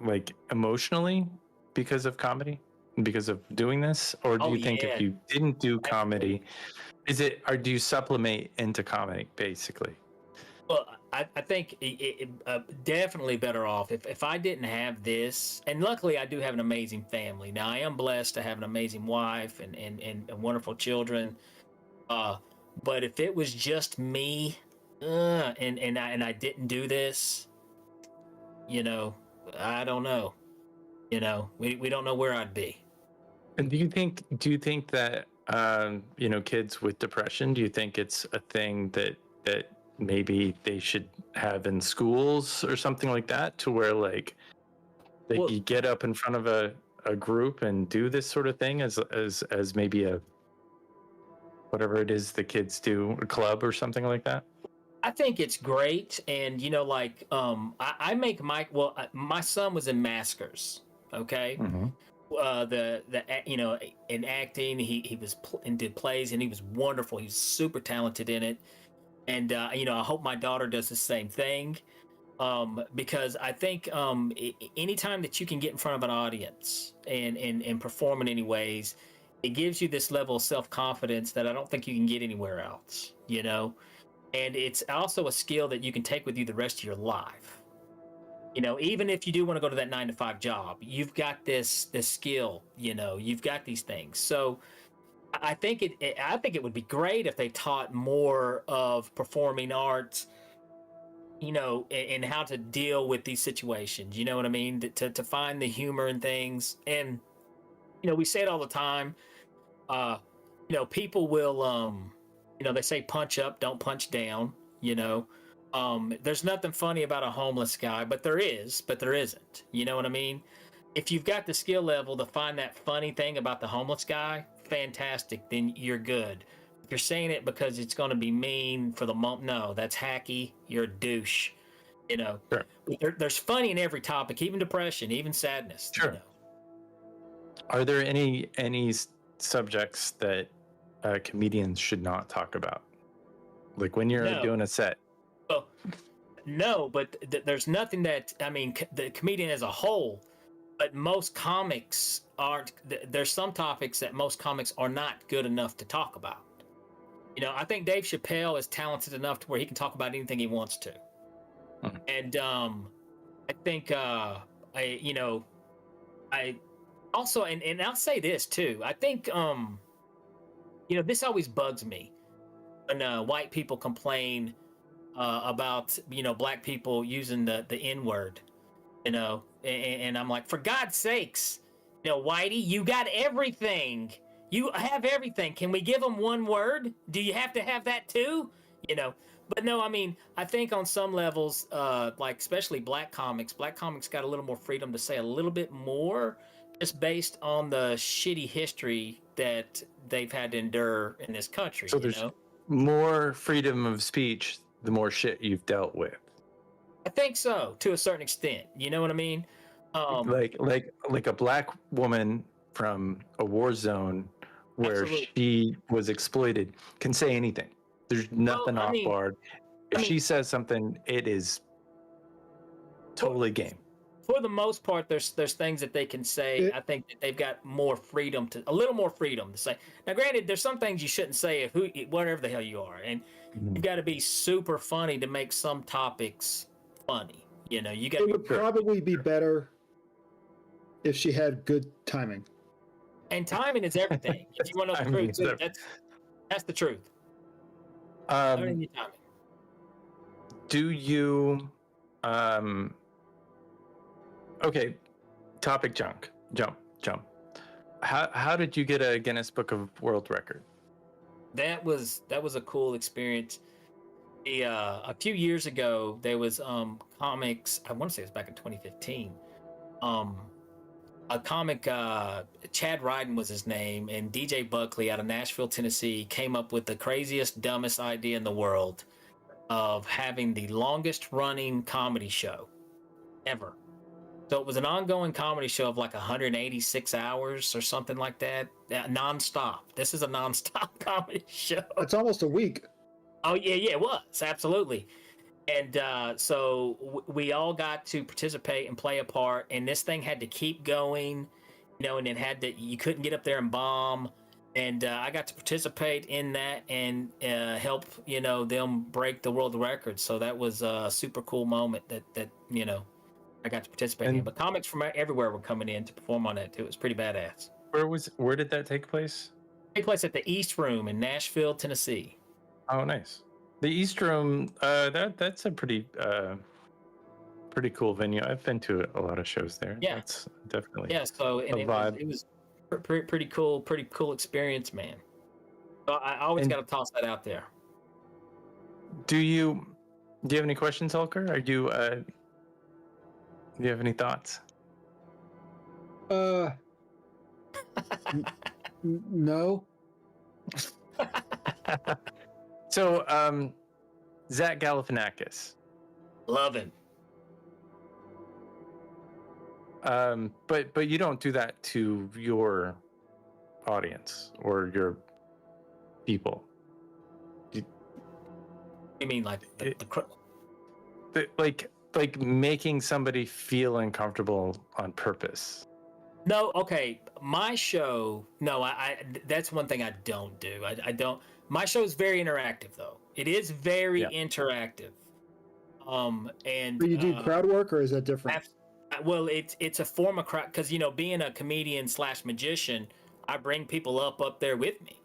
like, emotionally because of comedy, because of doing this? Or do you think if you didn't do comedy, do you supplement into comedy, basically? Well, I think it definitely better off if I didn't have this, and luckily I do have an amazing family. Now I am blessed to have an amazing wife and wonderful children. But if it was just me, and I didn't do this, I don't know. We don't know where I'd be. And do you think that kids with depression, do you think it's a thing that maybe they should have in schools or something like that, to where you get up in front of a group and do this sort of thing as maybe a whatever it is the kids do, a club or something like that? I think it's great, and like I make my son was in Maskers, okay. Mm-hmm. In acting, he was and did plays, and he was wonderful. He's super talented in it, and I hope my daughter does the same thing, because I think anytime that you can get in front of an audience and perform in any ways, it gives you this level of self-confidence that I don't think you can get anywhere else. And it's also a skill that you can take with you the rest of your life. Even if you do want to go to that 9-to-5 job, you've got this skill. You've got these things. So I think it would be great if they taught more of performing arts, and how to deal with these situations. You know what I mean? To find the humor in things. And we say it all the time. People will they say punch up, don't punch down. There's nothing funny about a homeless guy, but there isn't. You know what I mean? If you've got the skill level to find that funny thing about the homeless guy, fantastic, then you're good. If you're saying it because it's going to be mean for the moment, no, that's hacky. You're a douche. Sure. There's funny in every topic, even depression, even sadness. Sure. Are there any subjects that comedians should not talk about, like when you're doing a set? Well, no, but there's nothing that, the comedian as a whole, but most comics aren't. There's some topics that most comics are not good enough to talk about. I think Dave Chappelle is talented enough to where he can talk about anything he wants to. And I think I also, and I'll say this too, I think this always bugs me when white people complain about black people using the N-word, and I'm like, for God's sakes, Whitey, you got everything. You have everything. Can we give them one word? Do you have to have that too? But no, I think on some levels, like especially black comics got a little more freedom to say a little bit more, just based on the shitty history that they've had to endure in this country. So there's more freedom of speech the more shit you've dealt with. I think so, to a certain extent. You know what I mean? Like a black woman from a war zone where she was exploited can say anything. There's nothing off barred. If she says something, it is totally game. For the most part, there's things that they can say. I think that they've got a little more freedom to say. Now, granted, there's some things you shouldn't say whatever the hell you are, and you've got to be super funny to make some topics funny. You got. It would probably be better if she had good timing. And timing is everything. If you want to know the truth, that's the truth. Do you okay, topic jump. How did you get a Guinness Book of World Record? That was a cool experience. A few years ago, there was comics. I want to say it was back in 2015. A comic, Chad Ryden was his name, and DJ Buckley out of Nashville, Tennessee, came up with the craziest, dumbest idea in the world of having the longest running comedy show ever. So it was an ongoing comedy show of like 186 hours or something like that, nonstop. This is a nonstop comedy show. It's almost a week. Oh yeah, it was, absolutely. And so we all got to participate and play a part, and this thing had to keep going, and you couldn't get up there and bomb. And I got to participate in that and help, them break the world record. So that was a super cool moment that I got to participate in. But comics from everywhere were coming in to perform on that too. It was pretty badass. Where did that take place? It took place at the East Room in Nashville, Tennessee. Oh, nice. The East Room, that's a pretty cool venue. I've been to a lot of shows there. Yeah, that's definitely So and it was pretty cool experience, man. So I always got to toss that out there. Do you have any questions, Hulker? Or do you have any thoughts? No. So, Zach Galifianakis. Love him. But you don't do that to your audience or your people. You mean like like making somebody feel uncomfortable on purpose? No, okay. My show, no, I that's one thing I don't do. I don't. My show is very interactive, though. It is very interactive. And But you do crowd work, or is that different? Well, it's a form of crowd because being a comedian / magician, I bring people up there with me.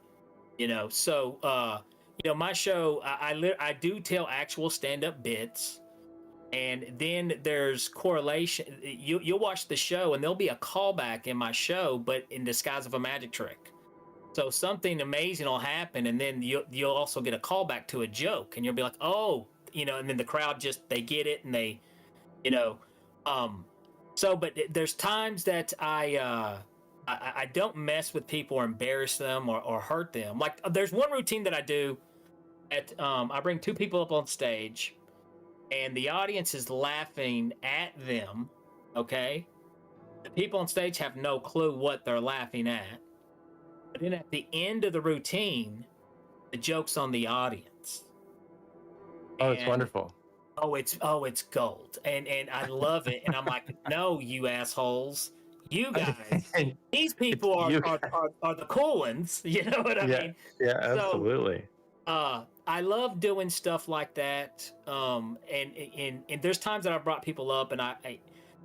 So my show, I do tell actual stand-up bits. And then there's correlation. You'll watch the show and there'll be a callback in my show, but in disguise of a magic trick. So something amazing will happen, and then you'll also get a callback to a joke, and you'll be like, oh, and then the crowd they get it, and they, but there's times that I don't mess with people or embarrass them or hurt them. Like there's one routine that I do at I bring 2 people up on stage. And the audience is laughing at them, okay? The people on stage have no clue what they're laughing at. But then at the end of the routine, the joke's on the audience. Oh, it's wonderful. Oh, it's gold. And I love it. And I'm like, no, you assholes. You guys, these people are the cool ones. You know what I mean? Yeah, absolutely. So, I love doing stuff like that. And there's times that I've brought people up, and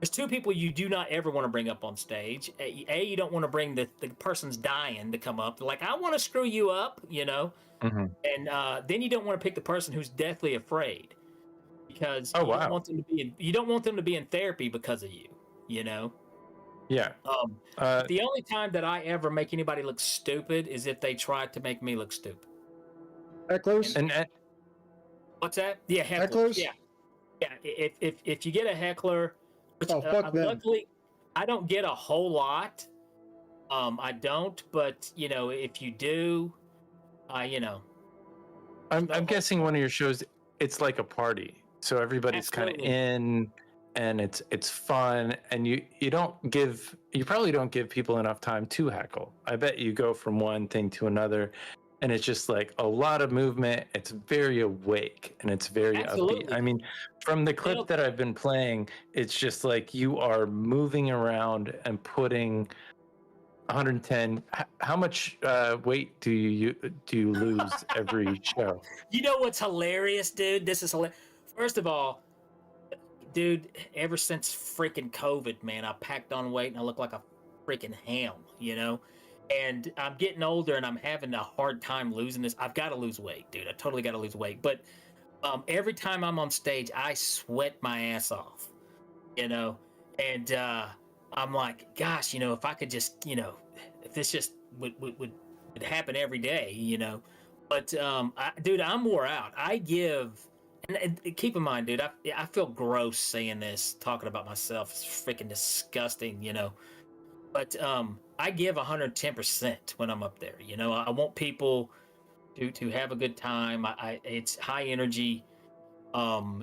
there's 2 people you do not ever want to bring up on stage. You don't want to bring the person's dying to come up. Like, I want to screw you up, Mm-hmm. And then you don't want to pick the person who's deathly afraid, because you don't want them to be in therapy because of you, Yeah. The only time that I ever make anybody look stupid is if they try to make me look stupid. Hecklers? And what's that? Yeah, hecklers. Yeah. If you get a heckler, which, fuck them. luckily I don't get a whole lot. I don't, but if you do, I'm guessing one of your shows, it's like a party, so everybody's kind of in, and it's fun, and you probably don't give people enough time to heckle. I bet you go from one thing to another. And it's just like a lot of movement. It's very awake and it's very upbeat. I mean, from the clip that I've been playing, it's just like you are moving around and putting 110. How much weight do you lose every show? You know what's hilarious, dude? This is hilarious. First of all, dude, ever since freaking COVID, man, I packed on weight and I look like a freaking ham, And I'm getting older and I'm having a hard time losing this. I've got to lose weight, dude. I totally got to lose weight. But every time I'm on stage, I sweat my ass off, And I'm like, gosh, if I could just, if this just would happen every day, But, dude, I'm wore out. I give, and keep in mind, dude, I feel gross saying this, talking about myself. It's freaking disgusting, But I give 110% when I'm up there. I want people to have a good time. It's high energy.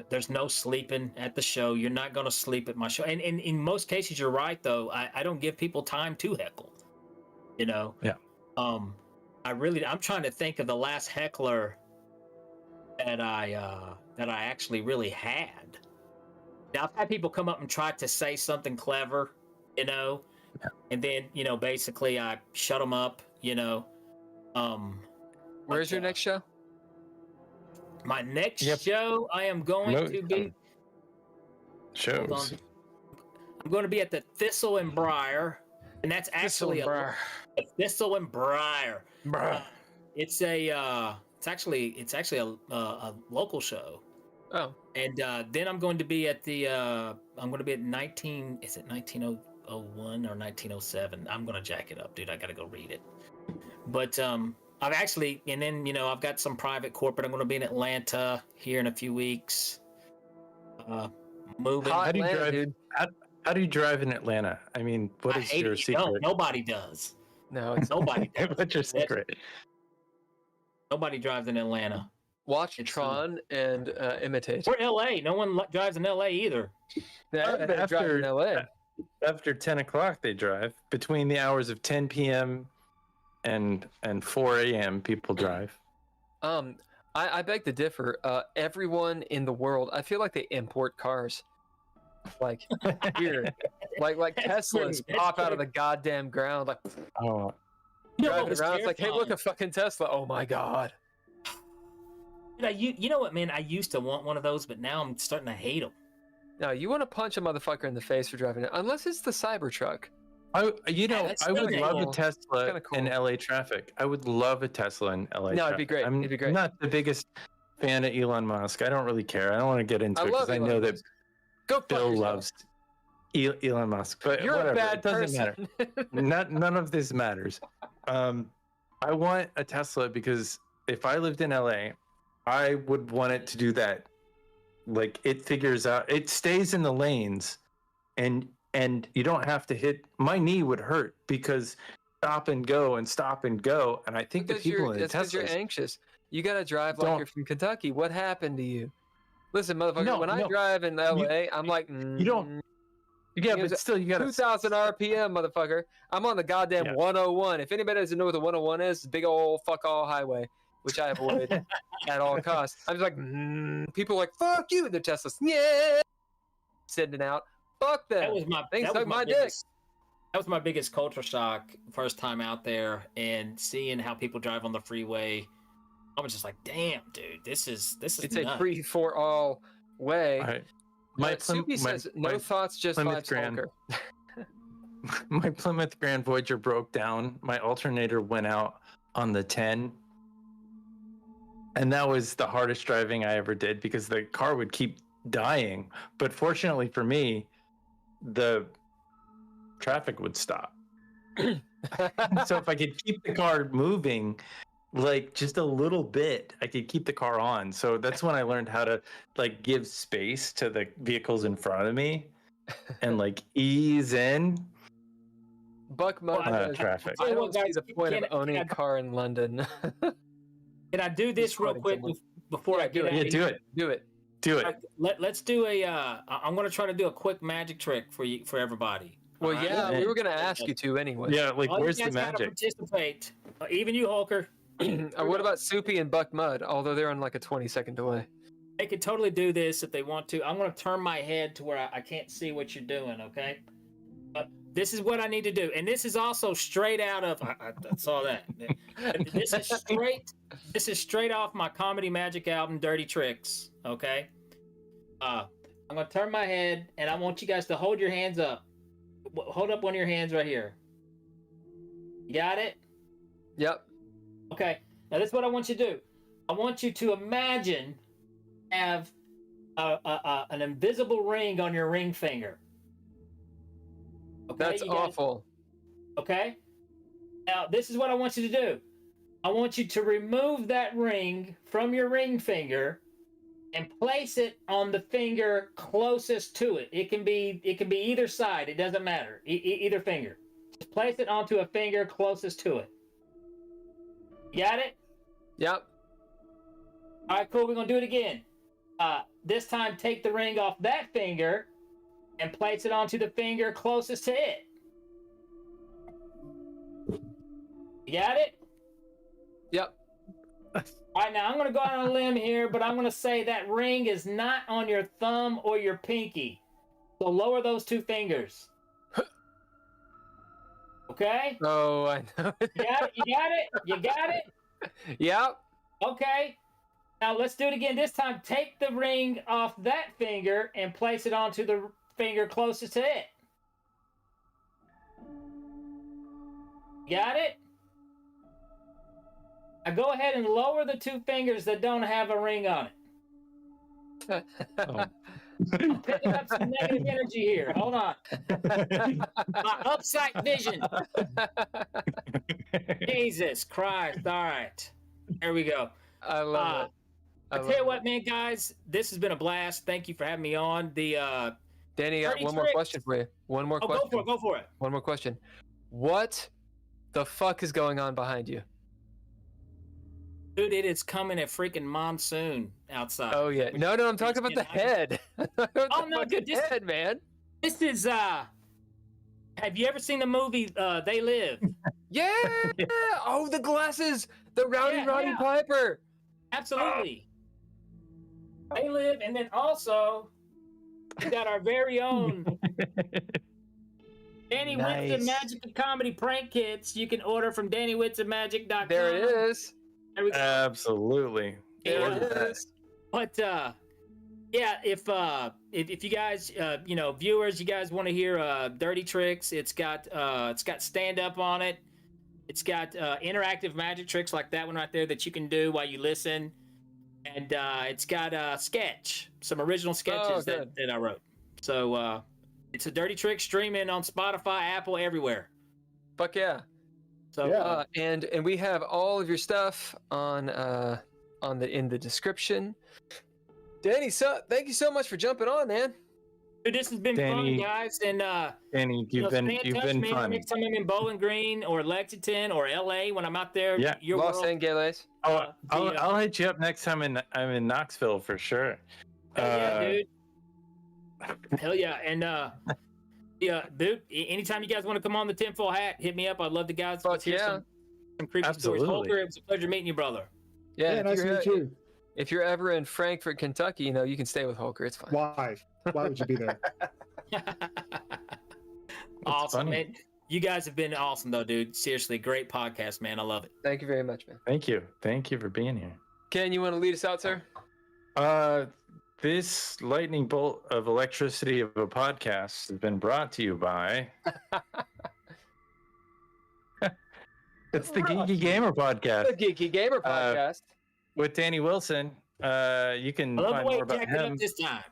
There's no sleeping at the show. You're not going to sleep at my show. And in most cases, you're right, though. I don't give people time to heckle. Yeah. I'm trying to think of the last heckler that I actually really had. Now, I've had people come up and try to say something clever, and then, basically I shut them up, Where's your next show? My next show, I am going to be... Shows. I'm going to be at the Thistle and Briar, and that's actually a Thistle and Briar. It's actually a local show. Oh. And then I'm going to be at the is it 1901 or 1907? I'm going to jack it up, dude. I got to go read it. But I've actually, and then, I've got some private corporate. I'm going to be in Atlanta here in a few weeks. Moving. How do you drive? Dude. How do you drive in Atlanta? I mean, what is your secret? No, nobody does. No, it's Nobody does. What's your secret? Nobody drives in Atlanta. Watch Tron and imitate. Or LA. No one drives in LA either. Yeah, everybody drives in LA. After 10 o'clock, they drive. Between the hours of 10 p.m. and 4 a.m., people drive. I beg to differ. Everyone in the world, I feel like they import cars. Like here, like Teslas pop out of the goddamn ground, like driving around. It's like, hey, look, a fucking Tesla. Oh my god. You know what, man? I used to want one of those, but now I'm starting to hate them. No, you want to punch a motherfucker in the face for driving it, unless it's the Cybertruck. I would love a Tesla cool. in LA traffic. I would love a Tesla in LA. No, it'd be great. I'm not the biggest fan of Elon Musk. I don't really care. I don't want to get into it because I know that Bill loves Elon Musk. But you're whatever. a bad It doesn't person. matter. None of this matters. I want a Tesla because if I lived in LA, I would want it to do that. Like it figures out, it stays in the lanes, and you don't have to hit. My knee would hurt because stop and go, and I think the people in the Teslas, you're anxious. You gotta drive like you're from Kentucky. What happened to you? Listen, motherfucker. I drive in LA, I'm like, you don't. Yeah, but still, you got 2,000 RPM, motherfucker. I'm on the goddamn 101. If anybody doesn't know what the 101 is, it's a big old fuck all highway, which I avoid at all costs. I'm just like, people are like, fuck you, and their Teslas, yeah, sending out, fuck them. That was my dick. That was my biggest culture shock first time out there, and seeing how people drive on the freeway. I was just like, damn, dude, this is it's nuts. a free for all way. Right. Soupy says, no thoughts, just Plymouth vibes, Grand. Walker. My Plymouth Grand Voyager broke down. My alternator went out on the 10. And that was the hardest driving I ever did because the car would keep dying. But fortunately for me, the traffic would stop. So if I could keep the car moving, like just a little bit, I could keep the car on. So that's when I learned how to like give space to the vehicles in front of me and like ease in. Buck mode traffic. I don't see the point of owning a car in London. Can I do this real quick before I get out? Yeah, do it. Do it. Let's do a. I'm going to try to do a quick magic trick for everybody. Well, yeah, we were going to ask you to anyway. Yeah, like where's the magic? Participate. Even you, Hulker. What about Soupy and Buck Mud? Although they're on like a 20-second delay. They could totally do this if they want to. I'm going to turn my head to where I can't see what you're doing, okay? This is what I need to do. And this is also straight out of... I saw that. This is straight off my Comedy Magic album, Dirty Tricks, okay? I'm going to turn my head, and I want you guys to hold your hands up. Hold up one of your hands right here. You got it? Yep. Okay, now this is what I want you to do. I want you to imagine have an invisible ring on your ring finger. Okay, that's awful. Okay? Now, this is what I want you to do. I want you to remove that ring from your ring finger and place it on the finger closest to it. It can be either side. It doesn't matter. Either finger. Just place it onto a finger closest to it. Got it? Yep. All right, cool. We're going to do it again. This time, take the ring off that finger and place it onto the finger closest to it. You got it? Yep. All right, now I'm going to go out on a limb here, but I'm going to say that ring is not on your thumb or your pinky. So lower those two fingers. Okay? Oh, I know. You got it? You got it? Yep. Okay. Now let's do it again. This time, take the ring off that finger and place it onto the finger closest to it. Got it? Now go ahead and lower the two fingers that don't have a ring on it. I'm picking up some negative energy here. Hold on. My upside vision. Jesus Christ. All right. There we go. I love it. I tell you what, man, guys, this has been a blast. Thank you for having me on. The Danny, I got one more question for you. One more question. Go for it. One more question. What the fuck is going on behind you? Dude, it is coming a freaking monsoon outside. Oh yeah. No, I'm talking about the head. Oh no, dude, this head, man. This is have you ever seen the movie They Live? Yeah. Oh, the glasses. The Roddy Piper. Absolutely. They Live, and then also we got our very own Danny Whitson Magic and Comedy Prank Kits. You can order from DannyWhitsonMagic.com. There it is. There we go. Absolutely. There it is. But yeah, if you guys, viewers, you guys want to hear dirty tricks, it's got stand up on it. It's got interactive magic tricks like that one right there that you can do while you listen, and it's got some original sketches that I wrote. So it's a dirty trick streaming on Spotify, Apple, everywhere. Fuck yeah. So and we have all of your stuff in the description. Danny, thank you so much for jumping on, man. Dude, this has been fun, guys. And Danny, you've been fun. Next time I'm in Bowling Green or Lexington or LA, when I'm out there, Los Angeles. I'll hit you up next time I'm in Knoxville for sure. Yeah, dude. Hell yeah, and yeah, dude. Anytime you guys want to come on the tinfoil hat, hit me up. I'd love to guys. Fuck yeah. Some creepy stories. Holger, it was a pleasure meeting you, brother. Yeah, nice to meet you. If you're ever in Frankfort, Kentucky, you can stay with Holger. It's fine. Why would you be there? Awesome, man. You guys have been awesome, though, dude. Seriously, great podcast, man. I love it. Thank you very much, man. Thank you for being here. Ken, you want to lead us out, sir? This lightning bolt of electricity of a podcast has been brought to you by it's the Geeky Gamer Podcast. The Geeky Gamer Podcast. With Danny Wilson. You can find more about him this time.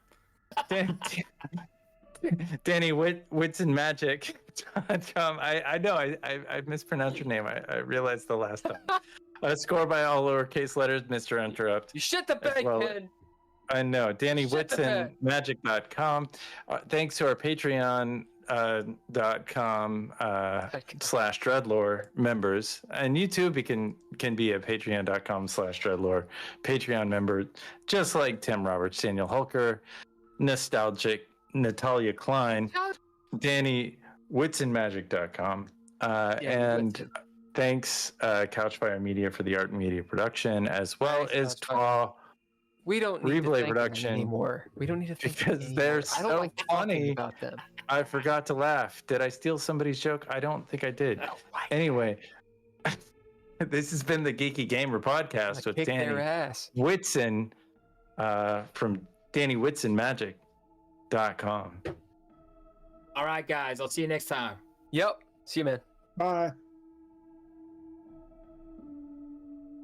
Danny Whitson Magic.com. I know I mispronounced your name. I realized the last time. Scored by all lowercase letters, Mr. Interrupt. You shit the bed, Ken. I know. DannyWhitsonMagic.com. Thanks to our Patreon.com /DreadLore members, and you too can be a Patreon.com /DreadLore Patreon member, just like Tim Roberts, Daniel Hulker, Nostalgic, Natalia Cline, Danny WhitsonMagic.com, and thanks Couchfire Media for the art and media production, as well as Twa. We don't need Replay to thank production them anymore. We don't need to thank them because they're I don't so like funny about them. I forgot to laugh. Did I steal somebody's joke? I don't think I did. Oh, anyway, this has been the Geeky Gamer Podcast with Danny Whitson from DannyWhitsonMagic.com. All right, guys. I'll see you next time. Yep. See you, man. Bye.